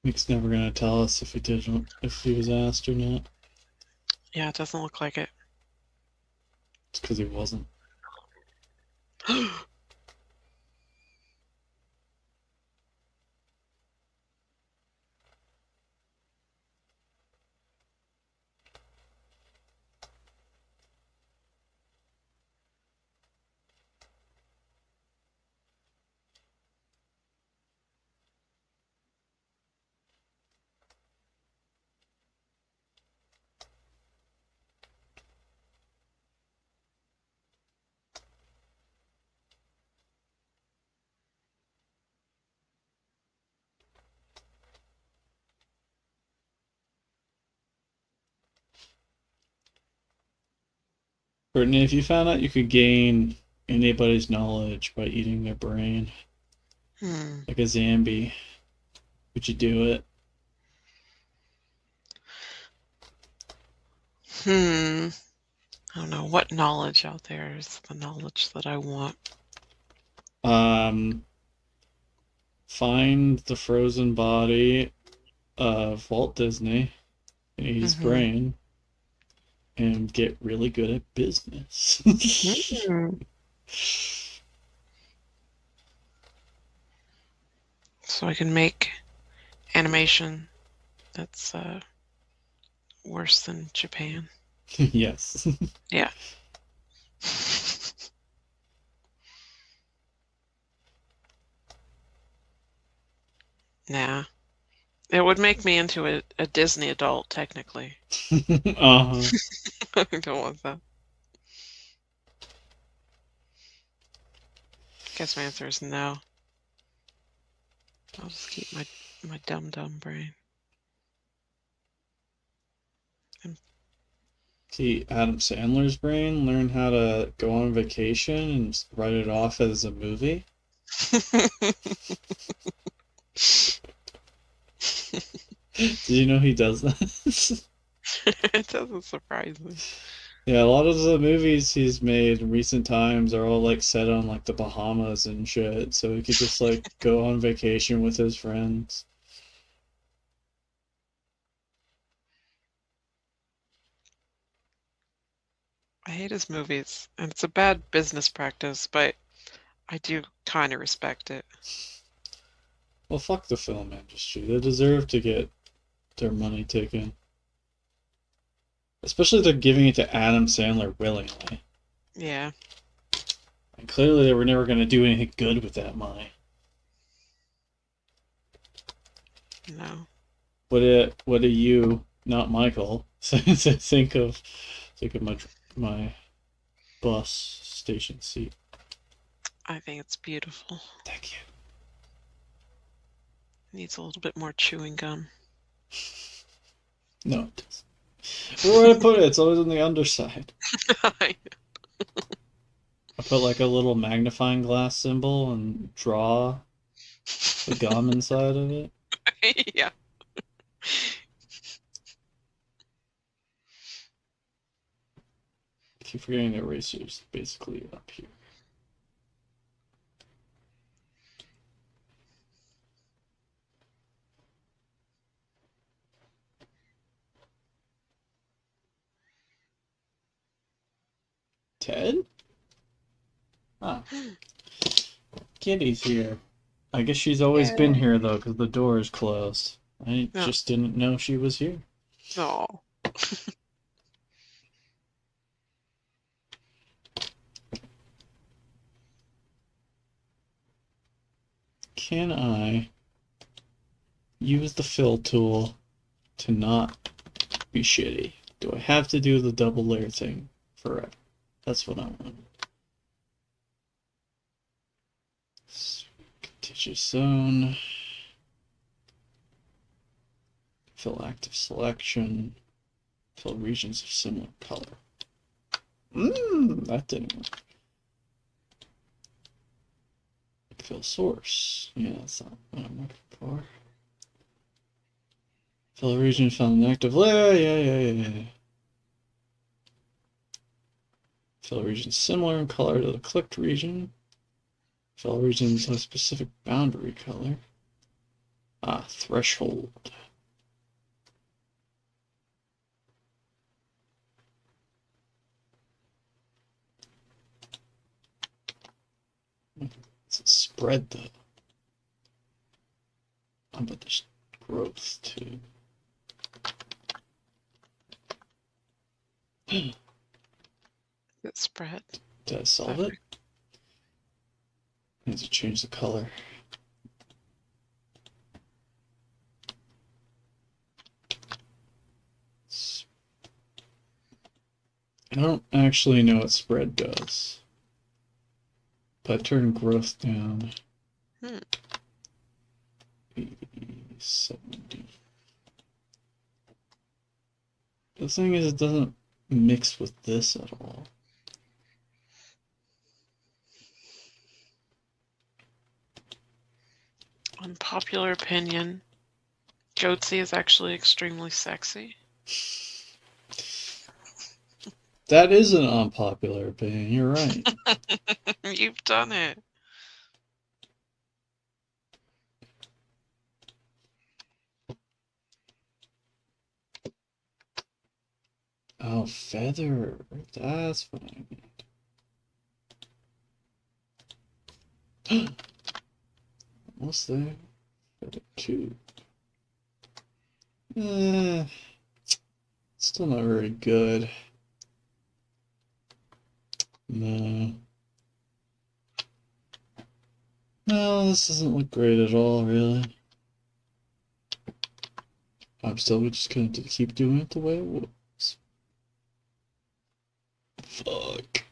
Mick's never gonna tell us if he was asked or not. Yeah, it doesn't look like it. It's because he wasn't. Brittany, if you found out you could gain anybody's knowledge by eating their brain, Hmm. like a zombie, would you do it? I don't know what knowledge out there is the knowledge that I want. Find the frozen body of Walt Disney and eat his Mm-hmm. brain and get really good at business. So I can make animation that's worse than Japan. Yes. Yeah. Nah. It would make me into a Disney adult, technically. Uh-huh. I don't want that. Guess my answer is no. I'll just keep my dumb brain. See, Adam Sandler's brain learn how to go on vacation and write it off as a movie. Did you know he does that? It doesn't surprise me. Yeah, a lot of the movies he's made in recent times are all like set on like the Bahamas and shit, so he could just like go on vacation with his friends. I hate his movies, and it's a bad business practice, but I do kind of respect it. Well, fuck the film industry. They deserve to get their money taken. Especially if they're giving it to Adam Sandler willingly. Yeah. And clearly they were never going to do anything good with that money. No. What do you, not Michael, think of my bus station seat? I think it's beautiful. Thank you. Needs a little bit more chewing gum. No, it doesn't. Where would I put it? It's always on the underside. I put like a little magnifying glass symbol and draw the gum inside of it. Yeah. I keep forgetting the eraser's basically up here. Ted? Ah. Kitty's here. I guess she's always been here though, because the door is closed. I just didn't know she was here. Oh. Can I use the fill tool to not be shitty? Do I have to do the double layer thing forever? That's what I want. Contiguous zone. Fill active selection. Fill regions of similar color. That didn't work. Fill source. Yeah, that's not what I'm looking for. Fill region found an active layer. Yeah. Fill region similar in color to the clicked region. Fill regions have a specific boundary color. Threshold. It's a spread though. But there's growth too. Get spread. Did I solve it? I need to change the color. I don't actually know what spread does. But I turn growth down. 70. The thing is, it doesn't mix with this at all. Unpopular opinion. Goatsy is actually extremely sexy. That is an unpopular opinion, you're right. You've done it. Oh, feather. That's what I need. Almost there. Feather 2. Still not very good. No. No, this doesn't look great at all, really. I'm still just going to keep doing it the way it was. Fuck.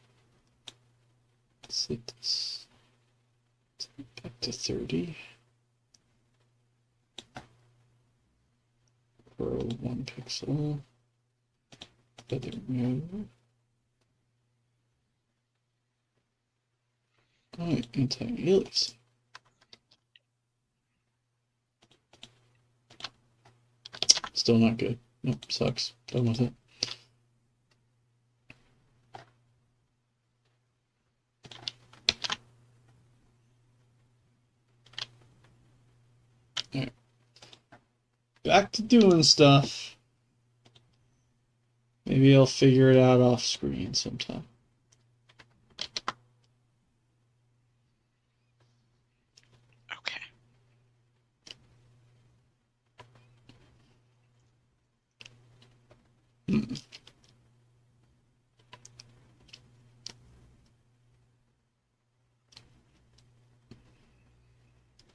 Let's hit this. Back to 30. Grow 1 pixel. Feather move. Oh, anti-aliasing. Still not good. Nope, sucks. Done with it. Alright. Back to doing stuff. Maybe I'll figure it out off screen sometime. Okay.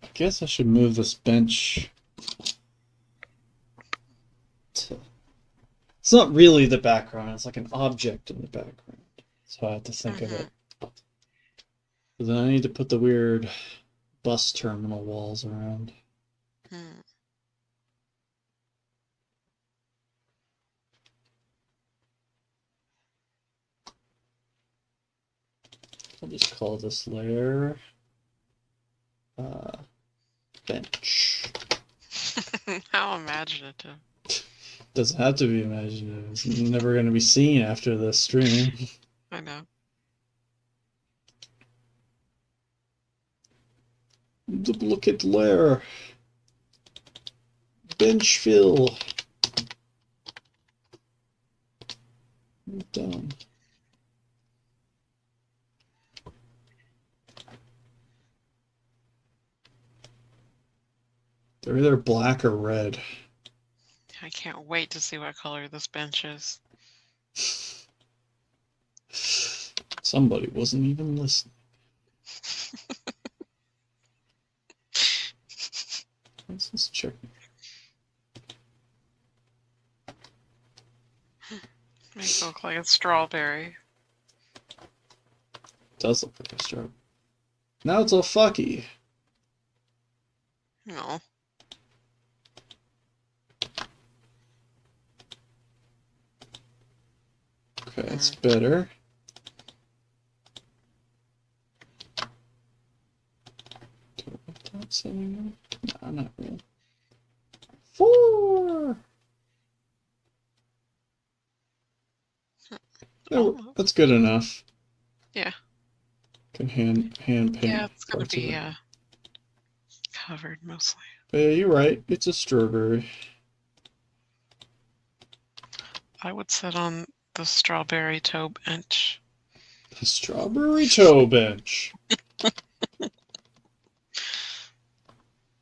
I guess I should move this bench to... It's not really the background, it's like an object in the background. So I have to think of it. But then I need to put the weird bus terminal walls around. I'll just call this layer bench. How imaginative. Doesn't have to be imaginative. It's never going to be seen after the stream. I know. Duplicate layer. Bench fill. Done. They're either black or red. I can't wait to see what color this bench is. Somebody wasn't even listening. Let's just check. Makes it look like a strawberry. It does look like a strawberry. Now it's all fucky. No. Okay, that's better. No, not really. 4. Oh, that's good enough. Yeah. Can hand paint. Yeah, it's gonna be covered mostly. But yeah, you're right. It's a strawberry. I would sit on the strawberry toe bench. The strawberry toe bench.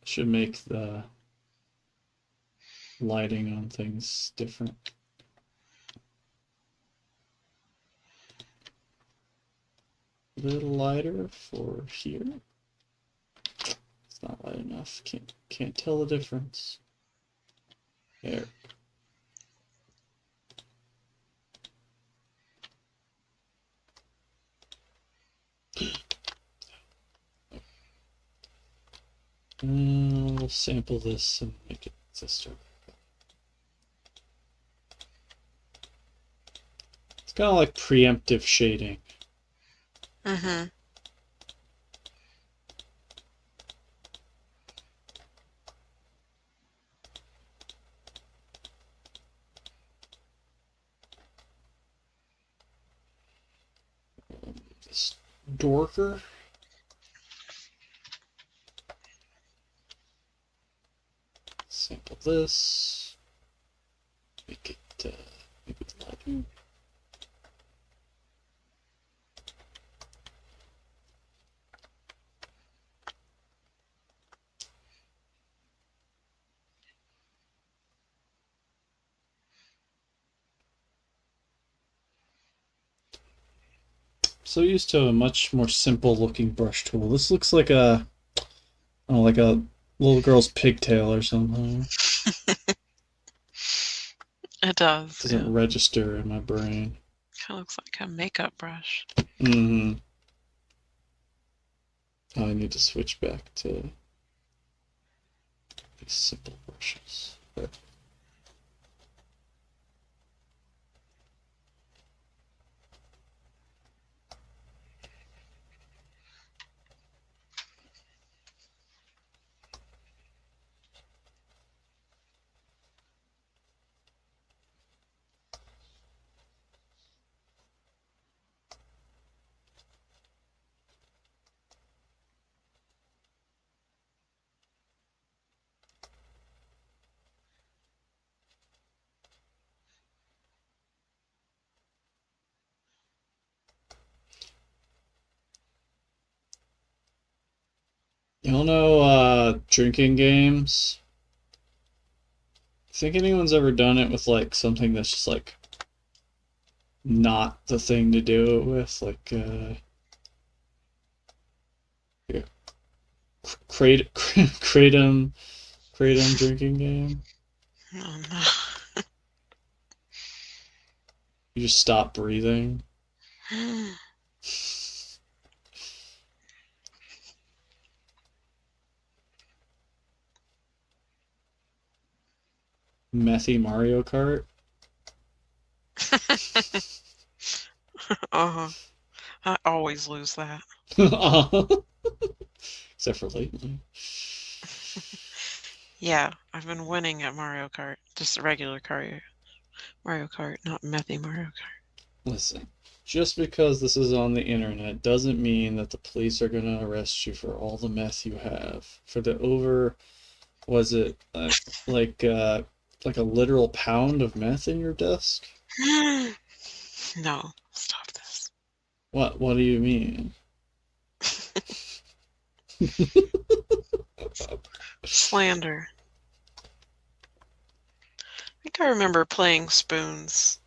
Should make the lighting on things different. A little lighter for here. It's not light enough. Can't tell the difference. There. We'll sample this and make it sister. It's kind of like preemptive shading. Mm-hmm. This dorker. Sample this. Make it lighter. So used to a much more simple looking brush tool. This looks like a, oh, like a little girl's pigtail or something. It does. Doesn't register in my brain. Kind of looks like a makeup brush. Mm-hmm. Oh, I need to switch back to these simple brushes. But don't know drinking games. Think anyone's ever done it with like something that's just like not the thing to do it with, like yeah, kratom drinking game? Oh no. You just stop breathing. Methy Mario Kart. Uh-huh. I always lose that. Except for lately. Yeah, I've been winning at Mario Kart. Just a regular Mario Kart, not Methy Mario Kart. Listen, just because this is on the internet doesn't mean that the police are gonna arrest you for all the meth you have. For the over, was it like a literal pound of meth in your desk? No, stop this. What do you mean? Slander. I think I remember playing Spoons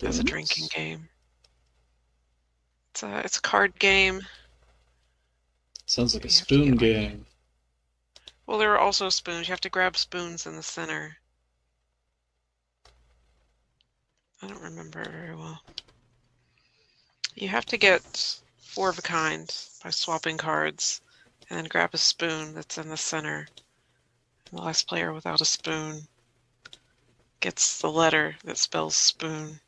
as a drinking Spoons? game. It's a card game. Sounds like a You have to spoon get like, game. well, there are also spoons. You have to grab spoons in the center. I don't remember very well. You have to get 4 of a kind by swapping cards, and then grab a spoon that's in the center. And the last player without a spoon gets the letter that spells spoon.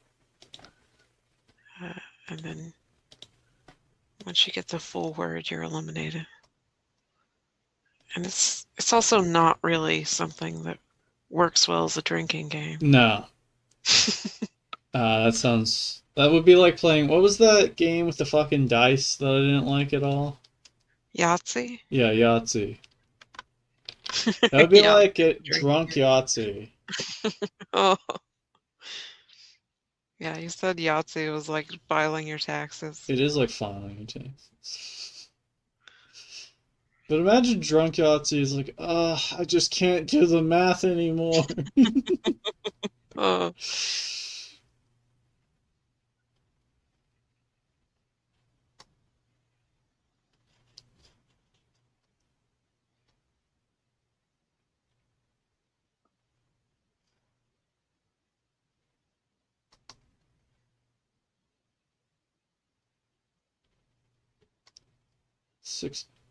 And then once you get the full word, you're eliminated. And it's also not really something that works well as a drinking game. No. That would be like playing, what was that game with the fucking dice that I didn't like at all? Yahtzee? Yeah, Yahtzee. That would be Yeah, like it drinking drunk game. Yahtzee. Oh, yeah, you said Yahtzee was like filing your taxes. It is like filing your taxes. But imagine drunk Yahtzee is like, I just can't do the math anymore. Oh,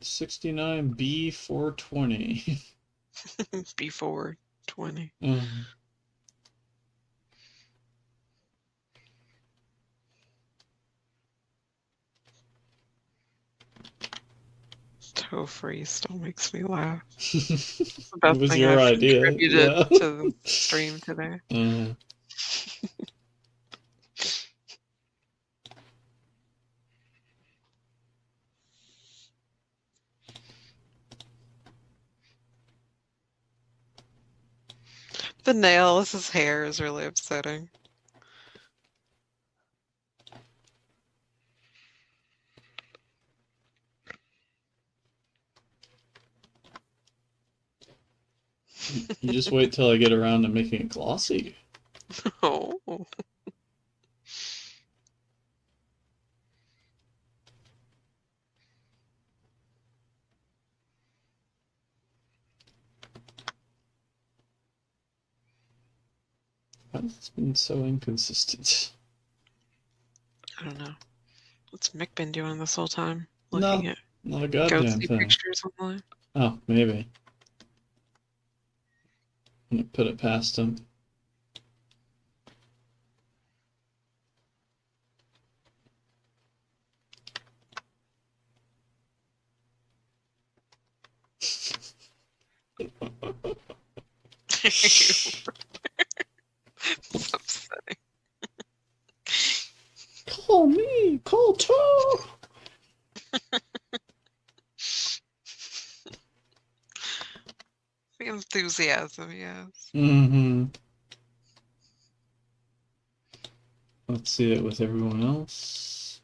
69B 420. before 20. Toe free still makes me laugh. It's the It best was thing your I've idea. contributed Yeah. to the stream today. The nail is his hair is really upsetting. You just wait till I get around to making it glossy. Oh. It's been so inconsistent. I don't know. What's Mick been doing this whole time? No, Looking at not a goddamn ghosty thing. pictures online? Oh, maybe. I'm gonna put it past him. It's upsetting. Call me, call Toe. The enthusiasm, yes. Let's see it with everyone else.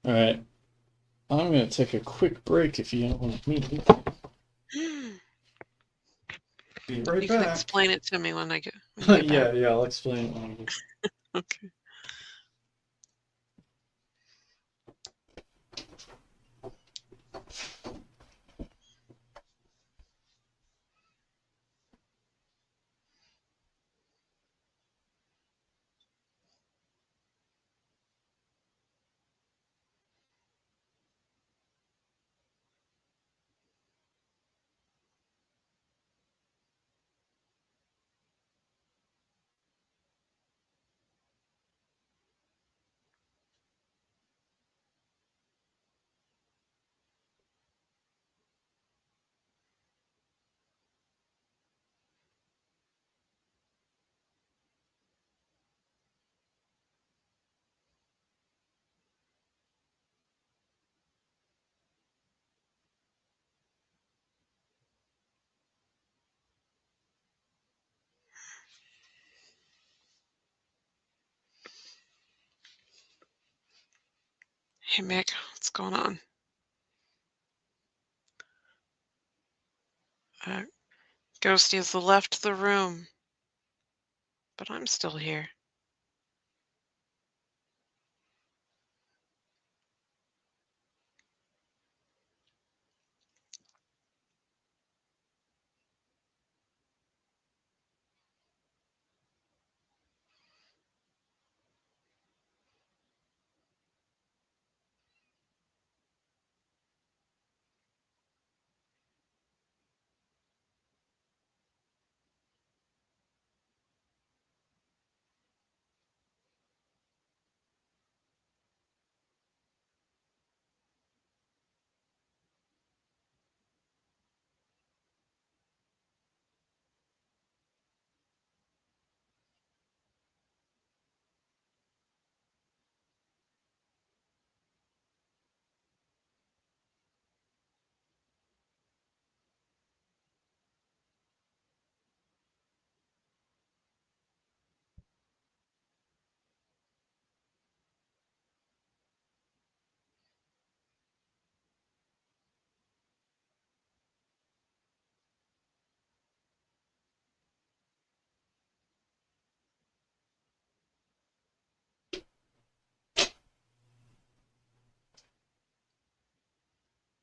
Alright. I'm gonna take a quick break if you don't want me to. You Be right can back. explain it to me when when you get Yeah, back. yeah, I'll explain it when I get. Okay. Hey, Mick, what's going on? Uh, Ghosty has left the room, but I'm still here.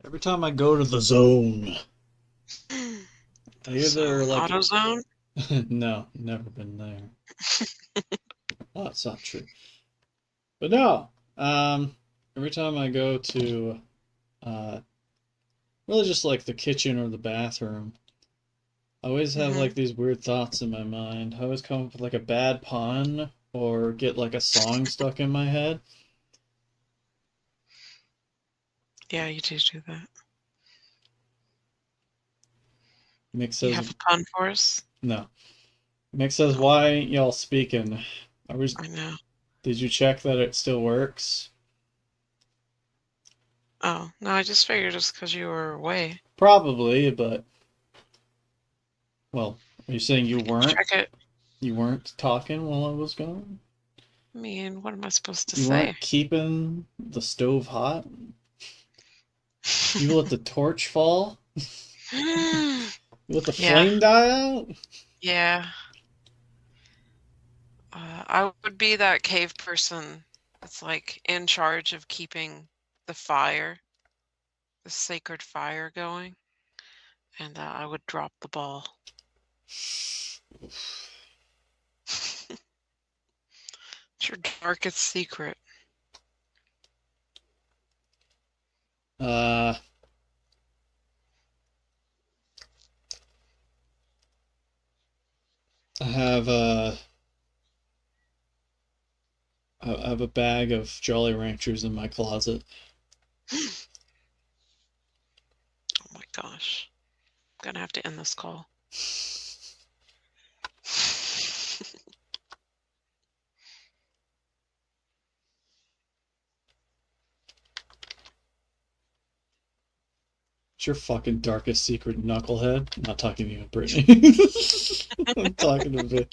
Every time I go to the zone, I The either zone. like. AutoZone? No, never been there. Oh, that's not true. But no, every time I go to, uh, really just like the kitchen or the bathroom, I always have Mm-hmm. like these weird thoughts in my mind. I always come up with like a bad pun or get like a song stuck in my head. Yeah, you do that. Mick You says, have a pun for us? no. Mick says, Oh, why ain't y'all speaking? I was, I know. did you check that it still works? Oh, no, I just figured it's because you were away. Probably, but, well, are you saying you I can weren't? check it. You weren't talking while I was gone? I mean, what am I supposed to You say? weren't keeping the stove hot? You let the torch fall? You let the Yeah, flame die out? yeah. I would be that cave person that's like in charge of keeping the fire, the sacred fire going, and I would drop the ball. It's your darkest secret. Uh, I have I have a bag of Jolly Ranchers in my closet. Oh my gosh. I'm gonna have to end this call. It's your fucking darkest secret, knucklehead. I'm not talking to you, Brittany. I'm talking to Vic.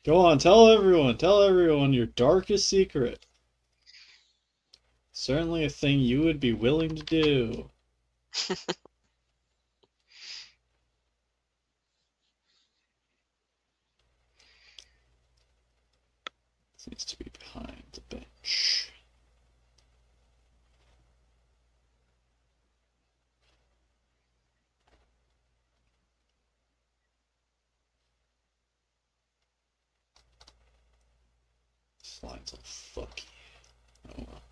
Go on, tell everyone your darkest secret. Certainly a thing you would be willing to do. This needs to be behind the bench. Slides all fucky. Oh well.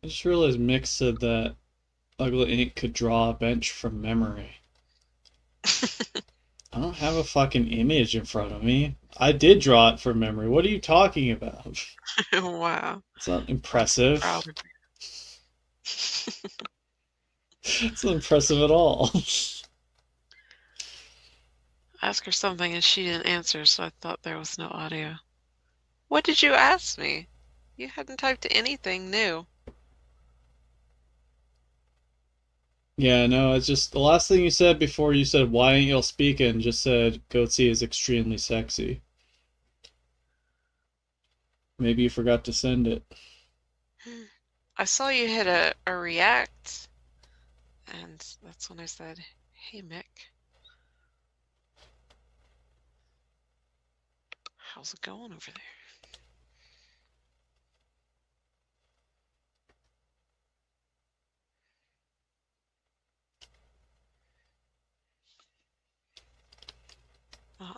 I just realized Mick said that Ugly Ink could draw a bench from memory. I don't have a fucking image in front of me. I did draw it from memory. What are you talking about? Wow. It's not I'm impressive. proud of It's not impressive at all. Ask her something and she didn't answer, so I thought there was no audio. What did you ask me? You hadn't typed anything new. Yeah, no, it's just the last thing you said before you said why ain't y'all speaking just said Goatsy is extremely sexy. Maybe you forgot to send it. I saw you hit a react, and that's when I said, hey, Mick. How's it going over there?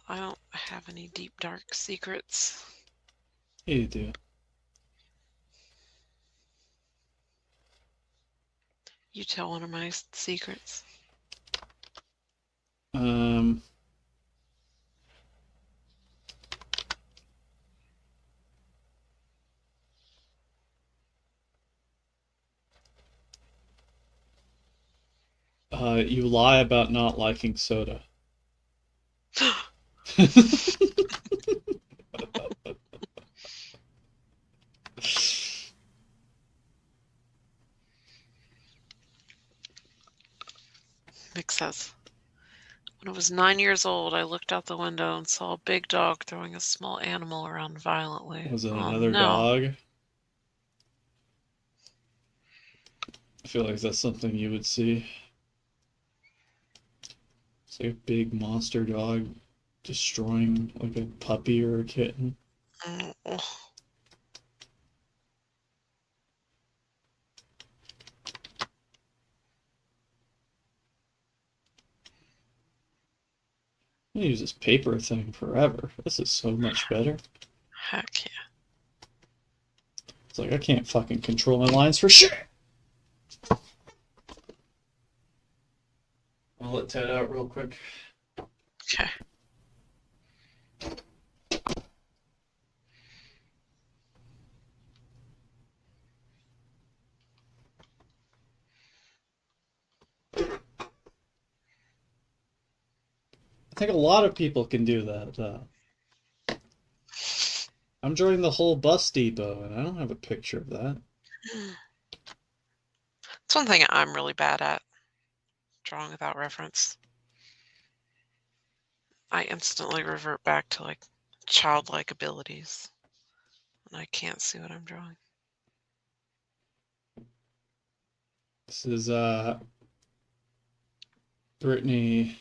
I don't have any deep, dark secrets. Yeah, you do. You tell one of my secrets. Um, you lie about not liking soda. Mick says, when I was 9 years old, I looked out the window and saw a big dog throwing a small animal around violently. Was it Oh, another no. dog? I feel like that's something you would see. It's like a big monster dog destroying like a puppy or a kitten. Oh. I'm gonna use this paper thing forever. This is so much better. Heck yeah. It's like I can't fucking control my lines for shit. I'll let Ted out real quick. Okay. I think a lot of people can do that. I'm drawing the whole bus depot, and I don't have a picture of that. It's one thing I'm really bad at, drawing without reference. I instantly revert back to like childlike abilities, and I can't see what I'm drawing. This is Brittany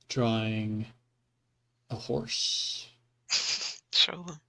drawing a horse. Show them.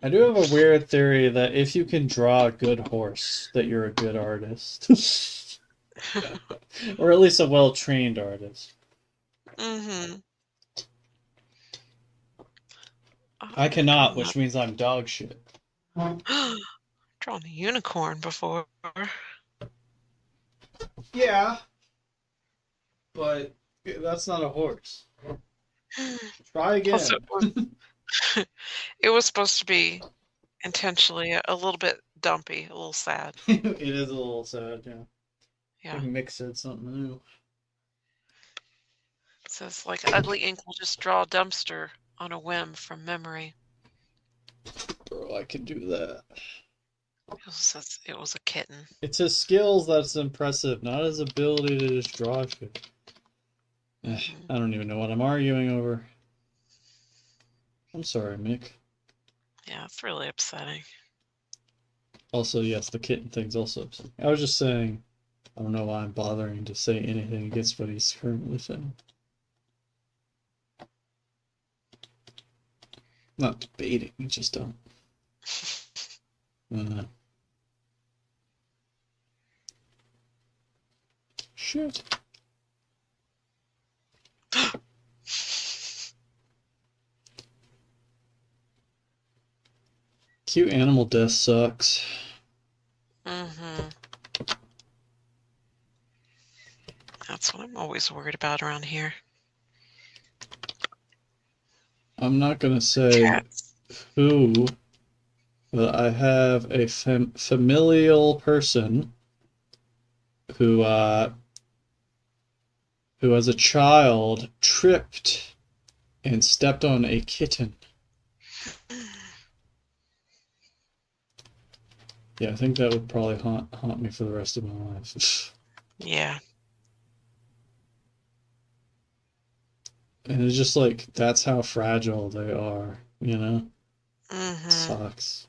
I do have a weird theory that if you can draw a good horse, that you're a good artist. Or at least a well-trained artist. Mm-hmm. I I've cannot, drawn which means I'm dog shit. a drawn a unicorn before. Yeah, but that's not a horse. Try Plus, again. it was supposed to be intentionally a little bit dumpy, a little sad. It is a little sad, yeah. I Yeah. think Mick said something new. It says, like, ugly ink will just draw a dumpster on a whim from memory. Bro, I can do that. It was a kitten. It's his skills that's impressive, not his ability to just draw shit. I don't even know what I'm arguing over. I'm sorry, Mick. Yeah, it's really upsetting. Also, yes, the kitten thing's also upsetting. I was just saying, I don't know why I'm bothering to say anything against what he's currently saying. Not debating, just don't. Shit. Cute animal death sucks. Mm-hmm. That's what I'm always worried about around here. I'm not gonna say Cats. who, but I have a familial person who as a child tripped and stepped on a kitten. Yeah, I think that would probably haunt me for the rest of my life. Yeah. And it's just like, that's how fragile they are, you know? Mm-hmm. Sucks.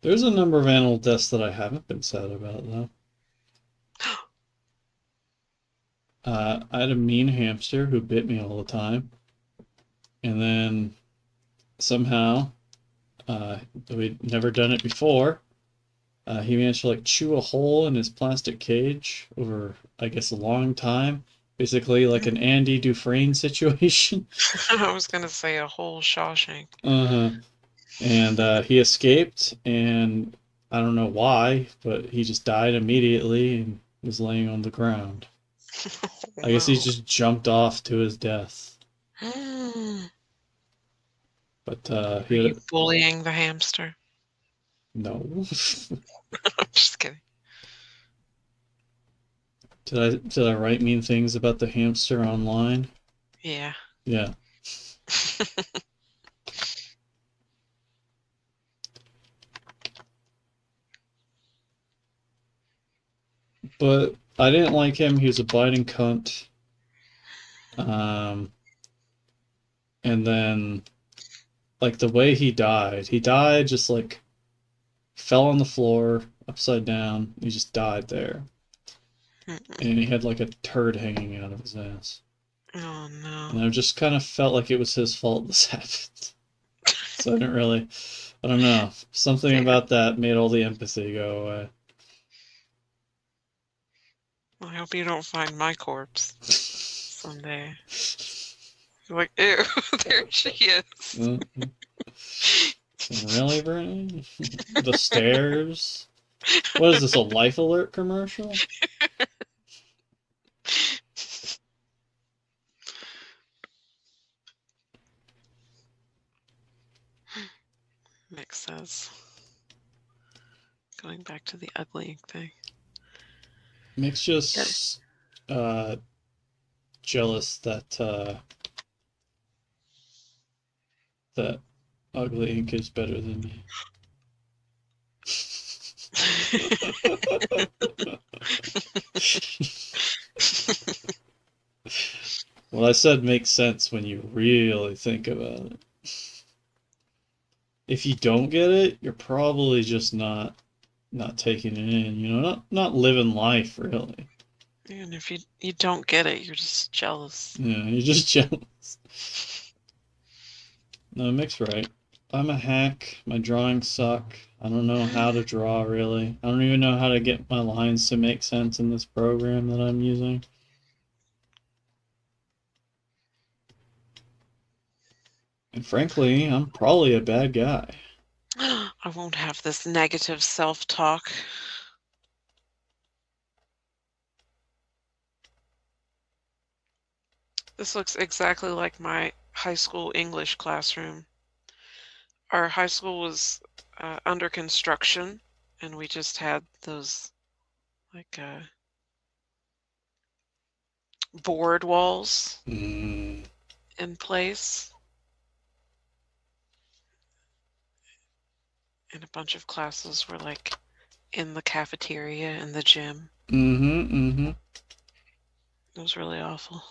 There's a number of animal deaths that I haven't been sad about, though. I had a mean hamster who bit me all the time. And then somehow, we'd never done it before. He managed to like chew a hole in his plastic cage over, I guess, a long time. Basically, like an Andy Dufresne situation. I was gonna say a whole Shawshank. Uh-huh. And he escaped, and I don't know why, but he just died immediately and was laying on the ground. I guess he just jumped off to his death. But Are he had you bullying the hamster? no. I'm just kidding. Did I write mean things about the hamster online? Yeah. Yeah. But I didn't like him. He was a biting cunt. And then, like, the way he died just like fell on the floor upside down. He just died there. And he had like a turd hanging out of his ass. Oh no. And I just kind of felt like it was his fault this happened. So I didn't really, I don't know. Something about that made all the empathy go away. I hope you don't find my corpse someday. You're like, ew, there she is. Really, Brittany? The stairs? What is this, a Life Alert commercial? Nick says. Going back to the ugly thing. Mick's just jealous that that ugly ink is better than me. What I said makes sense when you really think about it. If you don't get it, you're probably just not taking it in, you know, not living life really. And if you don't get it, you're just jealous. Yeah, you're just jealous. No, Mick's right. I'm a hack. My drawings suck. I don't know how to draw, really. I don't even know how to get my lines to make sense in this program that I'm using. And frankly, I'm probably a bad guy. I won't have this negative self-talk. This looks exactly like my high school English classroom. Our high school was under construction, and we just had those like board walls Mm. in place, and a bunch of classes were like in the cafeteria and the gym. It was really awful.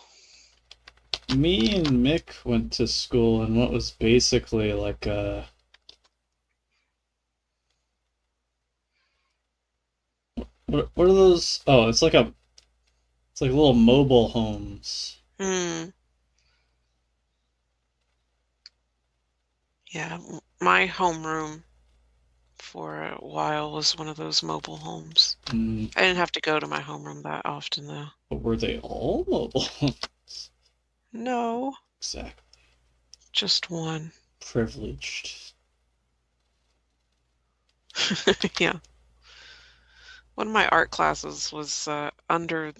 Me and Mick went to school in what was basically like a... What are those? Oh, it's like little mobile homes. Yeah, my homeroom for a while was one of those mobile homes. Mm. I didn't have to go to my homeroom that often, though. But were they all mobile homes? No, Exactly. just one. Privileged. Yeah. One of my art classes was under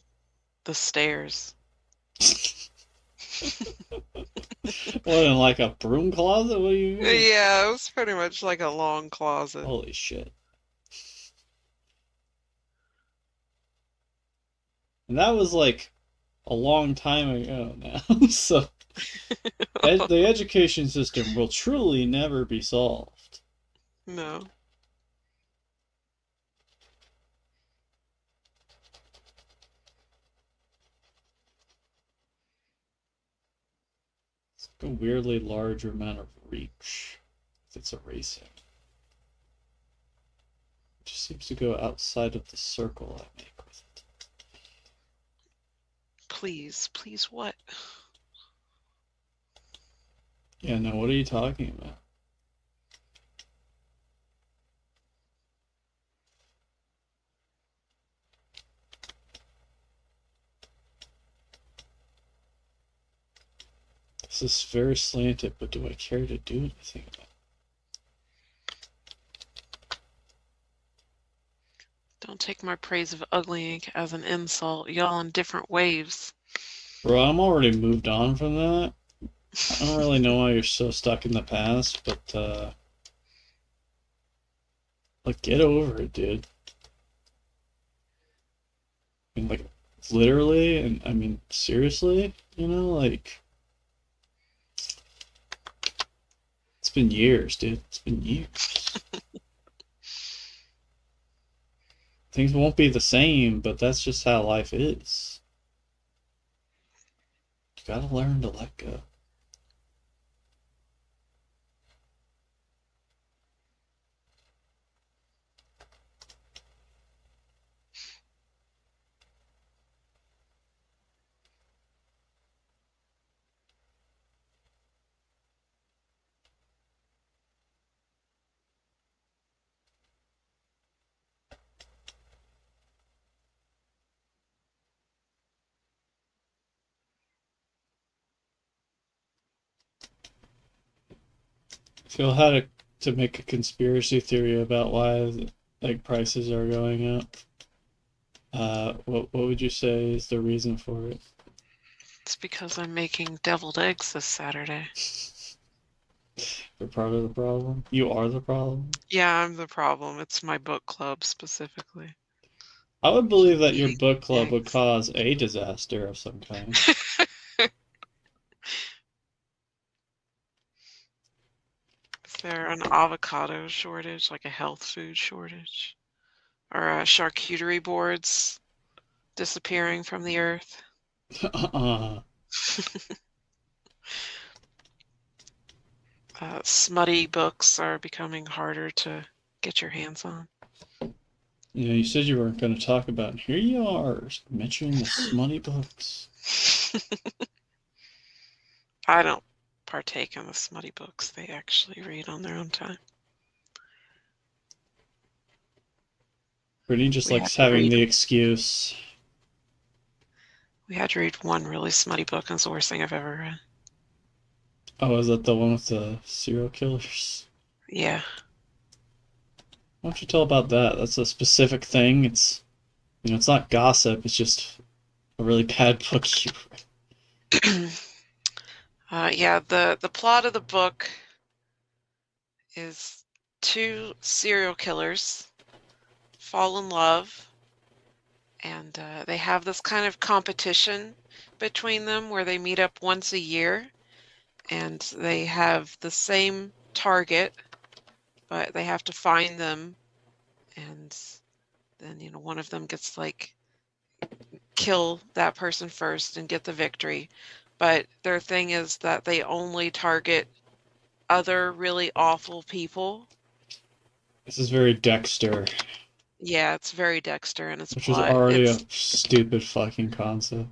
the stairs. What, in like a broom closet? What do you mean? Yeah, it was pretty much like a long closet. Holy shit. And that was like a long time ago now. So the education system will truly never be solved. No. It's like a weirdly large amount of reach if it's erasing. It just seems to go outside of the circle I make with it. Please, please what? Yeah, no, what are you talking about? This is very slanted, but do I care to do anything about it? Don't take my praise of ugly ink as an insult. Y'all on different waves. Bro, I'm already moved on from that. I don't really know why you're so stuck in the past, but like, get over it, dude. I mean, like, literally, and I mean, seriously, like, it's been years, dude. It's been years. Things won't be the same, but that's just how life is. You gotta learn to let go. Phil had to make a conspiracy theory about why egg prices are going up. What would you say is the reason for it? It's because I'm making deviled eggs this Saturday. You're part of the problem. You are the problem. Yeah, I'm the problem. It's my book club specifically. I would believe that your Eating book club would eggs. cause a disaster of some kind. Is there an avocado shortage, like a health food shortage? Or charcuterie boards disappearing from the earth? Smutty books are becoming harder to get your hands on. Yeah, you said you weren't going to talk about, and here you are, mentioning the smutty books. I don't partake in the smutty books. They actually read on their own time. Brittany just We had likes to having read the excuse. we had to read one really smutty book, and it's the worst thing I've ever read. Oh, is that the one with the serial killers? Yeah. Why don't you tell about that? That's a specific thing. It's, it's not gossip. It's just a really bad book you Yeah, the plot of the book is two serial killers fall in love, and they have this kind of competition between them where they meet up once a year, and they have the same target, but they have to find them, and then one of them gets like kill that person first and get the victory. But their thing is that they only target other really awful people. This is very Dexter, Yeah, it's very Dexter in its which is plot. already a It's stupid fucking concept.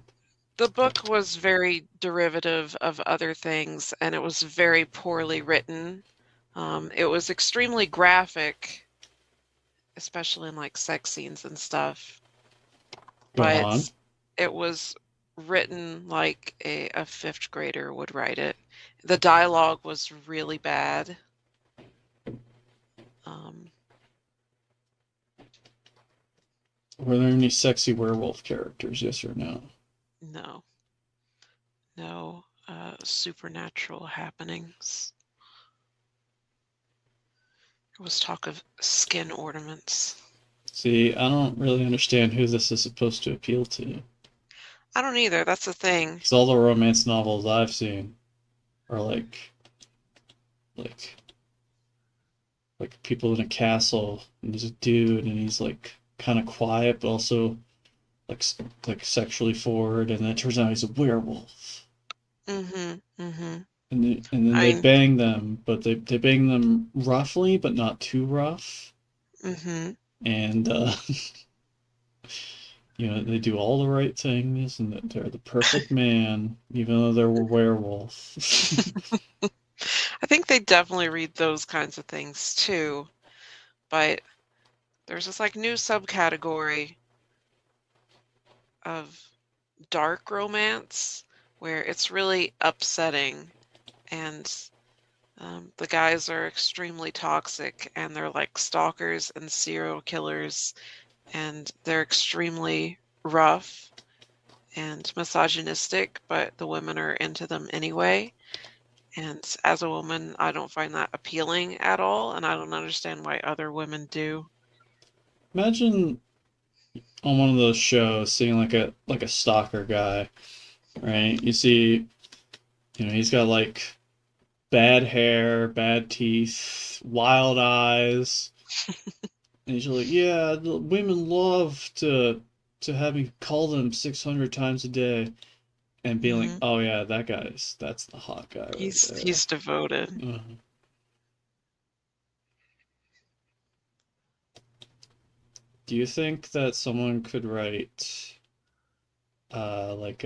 The book was very derivative of other things, and it was very poorly written. It was extremely graphic, especially in like sex scenes and stuff, Go on. but it was written like a fifth grader would write it. The dialogue was really bad. Um, Were there any sexy werewolf characters? Yes or no? no, no supernatural happenings. There was talk of skin ornaments. See, I don't really understand who this is supposed to appeal to. I don't either. That's the thing. Because all the romance novels I've seen are like, like people in a castle, and there's a dude, and he's like kind of quiet, but also like like sexually forward, and then it turns out he's a werewolf. Mm-hmm. Mm-hmm. And then I they mean, bang them, but they bang them roughly, but not too rough. mm-hmm. And they do all the right things, and that they're the perfect man, even though they're a werewolf. I think they definitely read those kinds of things too, but there's this like new subcategory of dark romance where it's really upsetting, and the guys are extremely toxic, and they're like stalkers and serial killers, and they're extremely rough and misogynistic, but the women are into them anyway. And as a woman, I don't find that appealing at all, and I don't understand why other women do. Imagine on one of those shows seeing like a stalker guy, right? You see, he's got like bad hair, bad teeth, wild eyes, and he's like, yeah, the women love to have me call them 600 times a day, and being like, Hmm. oh yeah, that's the hot guy right there. He's devoted. Uh, do you think that someone could write like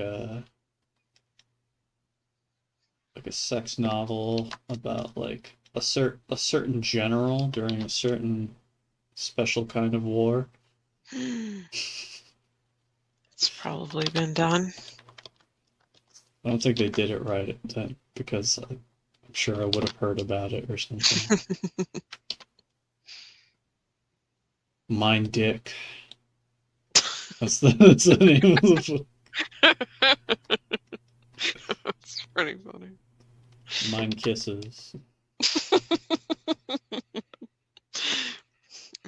a sex novel about like a certain general during a certain special kind of war? It's probably been done. I don't think they did it right then because I'm sure I would have heard about it or something. Mind Dick. That's the name of the book. It's pretty funny. Mind Kisses.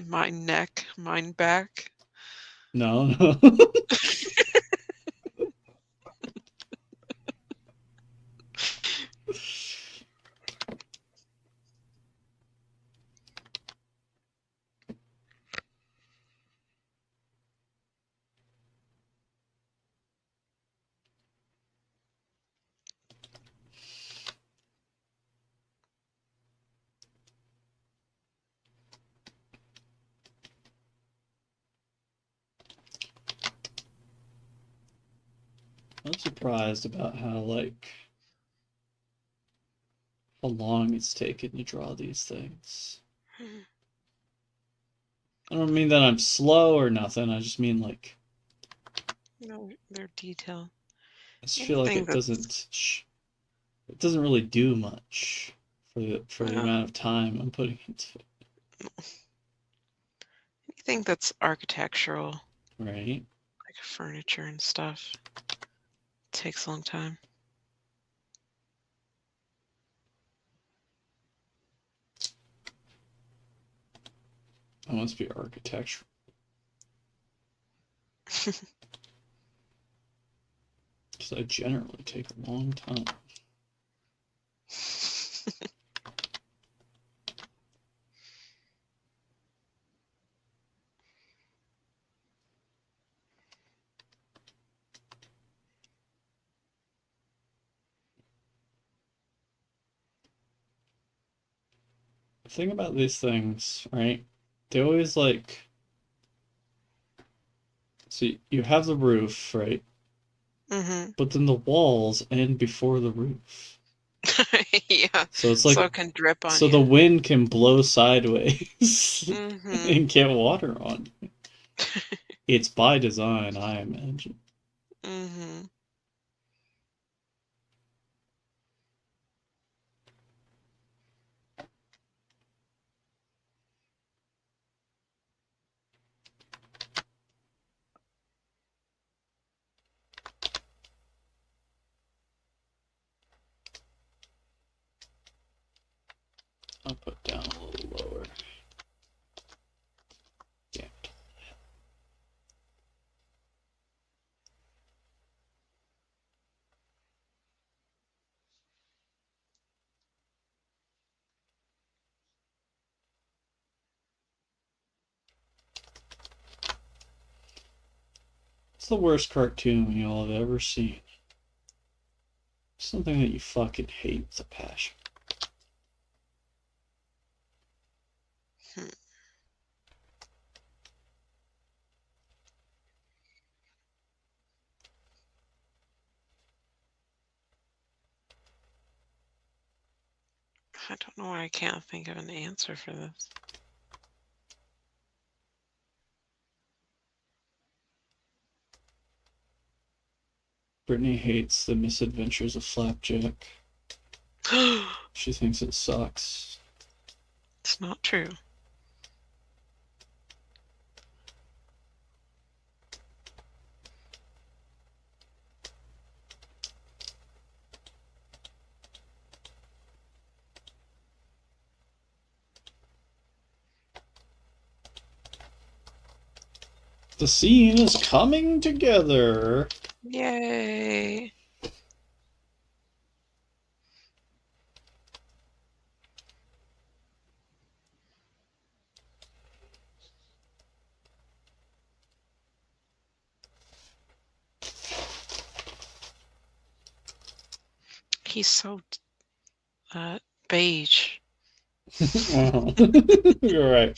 Mine neck, mine back. No, no. I'm surprised about how long it's taken to draw these things. I don't mean that I'm slow or nothing. I just mean No, they're detailed. I just feel like Anything it that's doesn't really do much for the well, amount of time I'm putting into anything that's architectural, it, right? like furniture and stuff, takes a long time. That must be architectural. Because I generally take a long time. The thing about these things, right? They always so you have the roof, right? Mm-hmm. But then the walls end before the roof. Yeah, So it's so it can drip on so the you. wind can blow sideways Mm-hmm. and get water on you. It's by design, I imagine. Mm-hmm. I'll put down a little lower. Yeah. It's the worst cartoon you'll have ever seen. Something that you fucking hate with a passion. Hmm. I don't know why I can't think of an answer for this. Brittany hates the misadventures of Flapjack. She thinks it sucks. It's not true. The scene is coming together. Yay. He's so beige. Wow. You're right.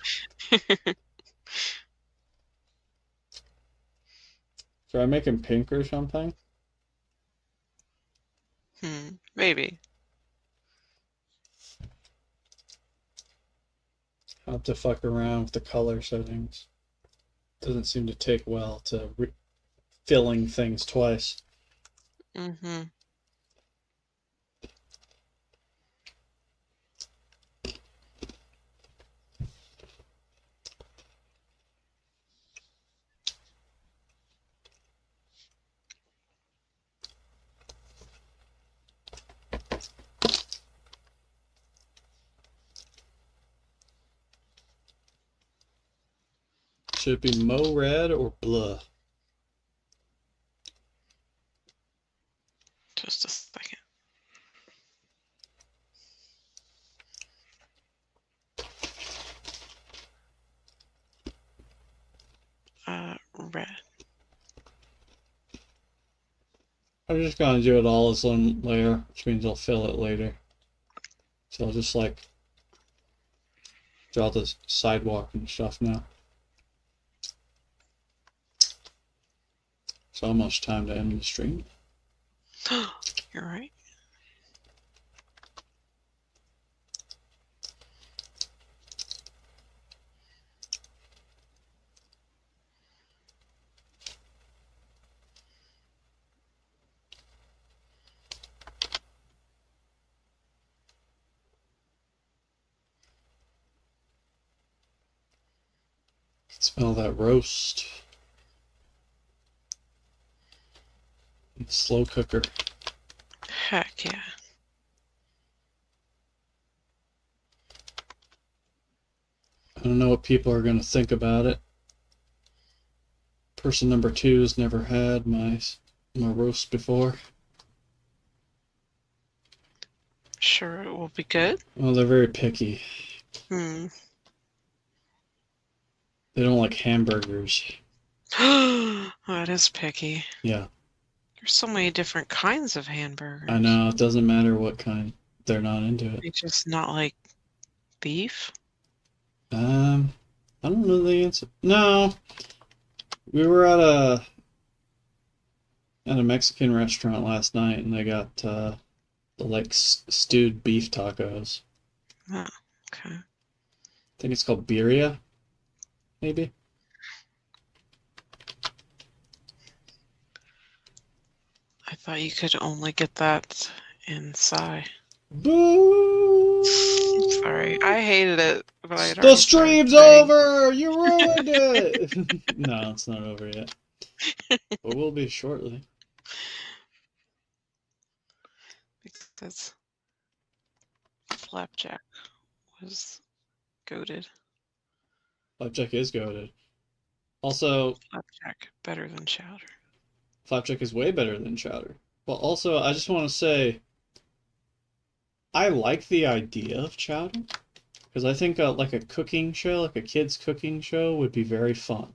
Should I make him pink or something? Maybe. I'll have to fuck around with the color settings. Doesn't seem to take well to filling things twice. Mm-hmm. Should it be Mo Red or Blah? Just a second. Red. I'm just gonna do it all as one layer, which means I'll fill it later. So I'll just draw the sidewalk and stuff now. It's almost time to end the stream. You're right. Smell that roast. Slow cooker. Heck yeah. I don't know what people are going to think about it. Person number 2 has never had my roast before. Sure it will be good. Well, they're very picky. Hmm. They don't like hamburgers. That is picky. Yeah. There's so many different kinds of hamburgers. I know, it doesn't matter what kind. They're not into it. They just not like beef? I don't know the answer. No. We were at a Mexican restaurant last night, and they got the like stewed beef tacos. Oh, okay. I think it's called birria, maybe. I thought you could only get that in Psy. Boo! Sorry, I hated it, but I had The already stream's started over! You ruined it! No, it's not over yet. But will be shortly. because Flapjack was goated. Flapjack is goated. Also, Flapjack better than Chowder. Flapjack is way better than Chowder. But also, I just want to say, I like the idea of Chowder. Because I think like a cooking show, like a kid's cooking show, would be very fun.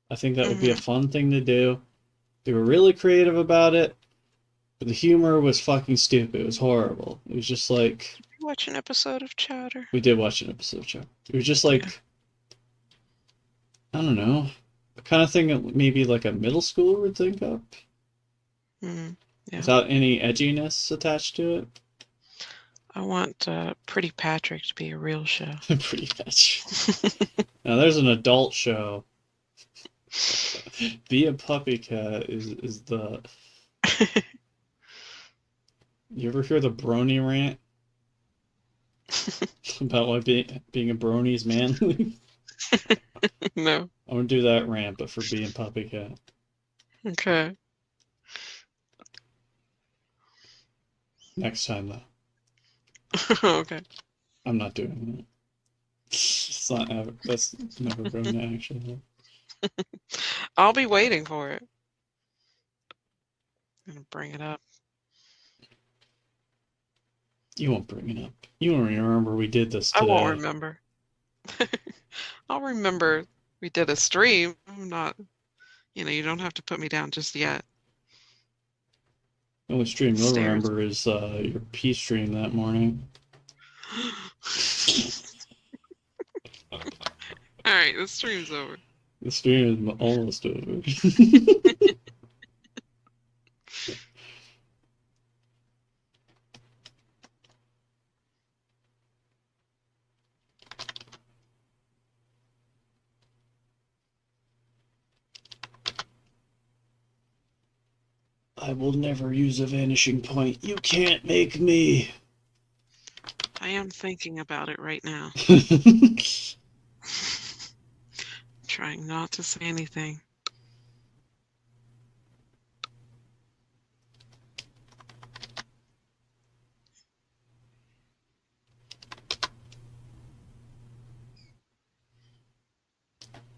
I think that would be a fun thing to do. They were really creative about it, but the humor was fucking stupid. It was horrible. It was just like... Did you watch an episode of Chowder? We did watch an episode of Chowder. It was just like... Yeah. I don't know. The kind of thing that maybe like a middle schooler would think of. Yeah. Without any edginess attached to it. I want Pretty Patrick to be a real show. Pretty much. Now there's an adult show. Be a Puppy Cat is the... You ever hear the brony rant? About why being a brony is manly? No. I want to do that rant, but for being Puppy Cat. Okay. Next time, though. Okay. I'm not doing that. It's not ever, that's never going to actually happen. I'll be waiting for it. I'm gonna bring it up. You won't bring it up. You won't remember we did this today. I won't remember. I'll remember we did a stream. I'm not, you don't have to put me down just yet. The only stream you'll remember is your pee stream that morning. Alright, the stream's over. The stream is almost over. I will never use a vanishing point. You can't make me. I am thinking about it right now. Trying not to say anything.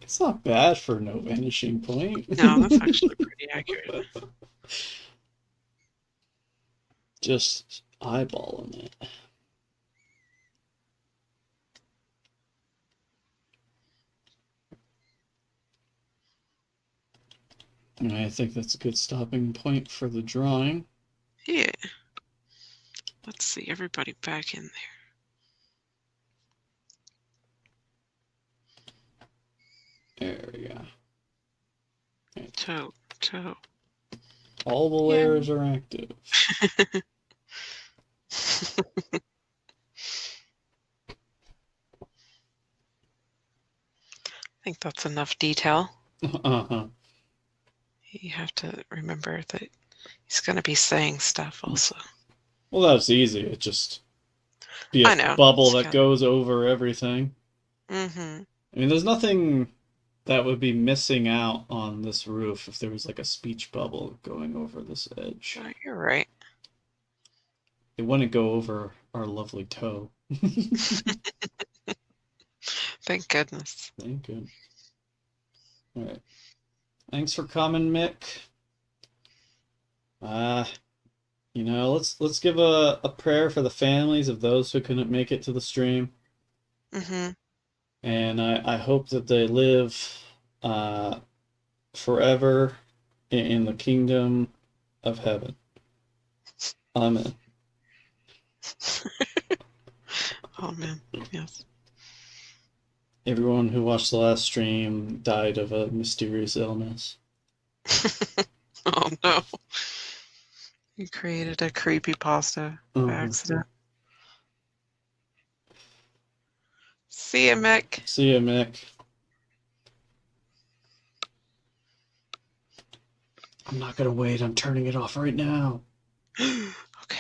It's not bad for no vanishing point. No, that's actually pretty accurate. Just eyeballing it. And I think that's a good stopping point for the drawing. Yeah. Let's see everybody back in there. There we go. Toe. All the Yeah. layers are active. I think that's enough detail. Uh-huh. You have to remember that he's going to be saying stuff also. Well, that's easy. It just be a I know. bubble It's that kind goes over everything. of. Mm-hmm. I mean, there's nothing that would be missing out on this roof if there was like a speech bubble going over this edge. Oh, you're right. It wouldn't go over our lovely toe. Thank goodness. Thank you. All right. Thanks for coming, Mick. Let's give a prayer for the families of those who couldn't make it to the stream. Mm-hmm. And I hope that they live uh, forever in the kingdom of heaven. Amen. Oh, man. Yes. Everyone who watched the last stream died of a mysterious illness. Oh, no. You created a creepypasta by accident. See ya, Mick. See ya, Mick. I'm not gonna wait. I'm turning it off right now. Okay.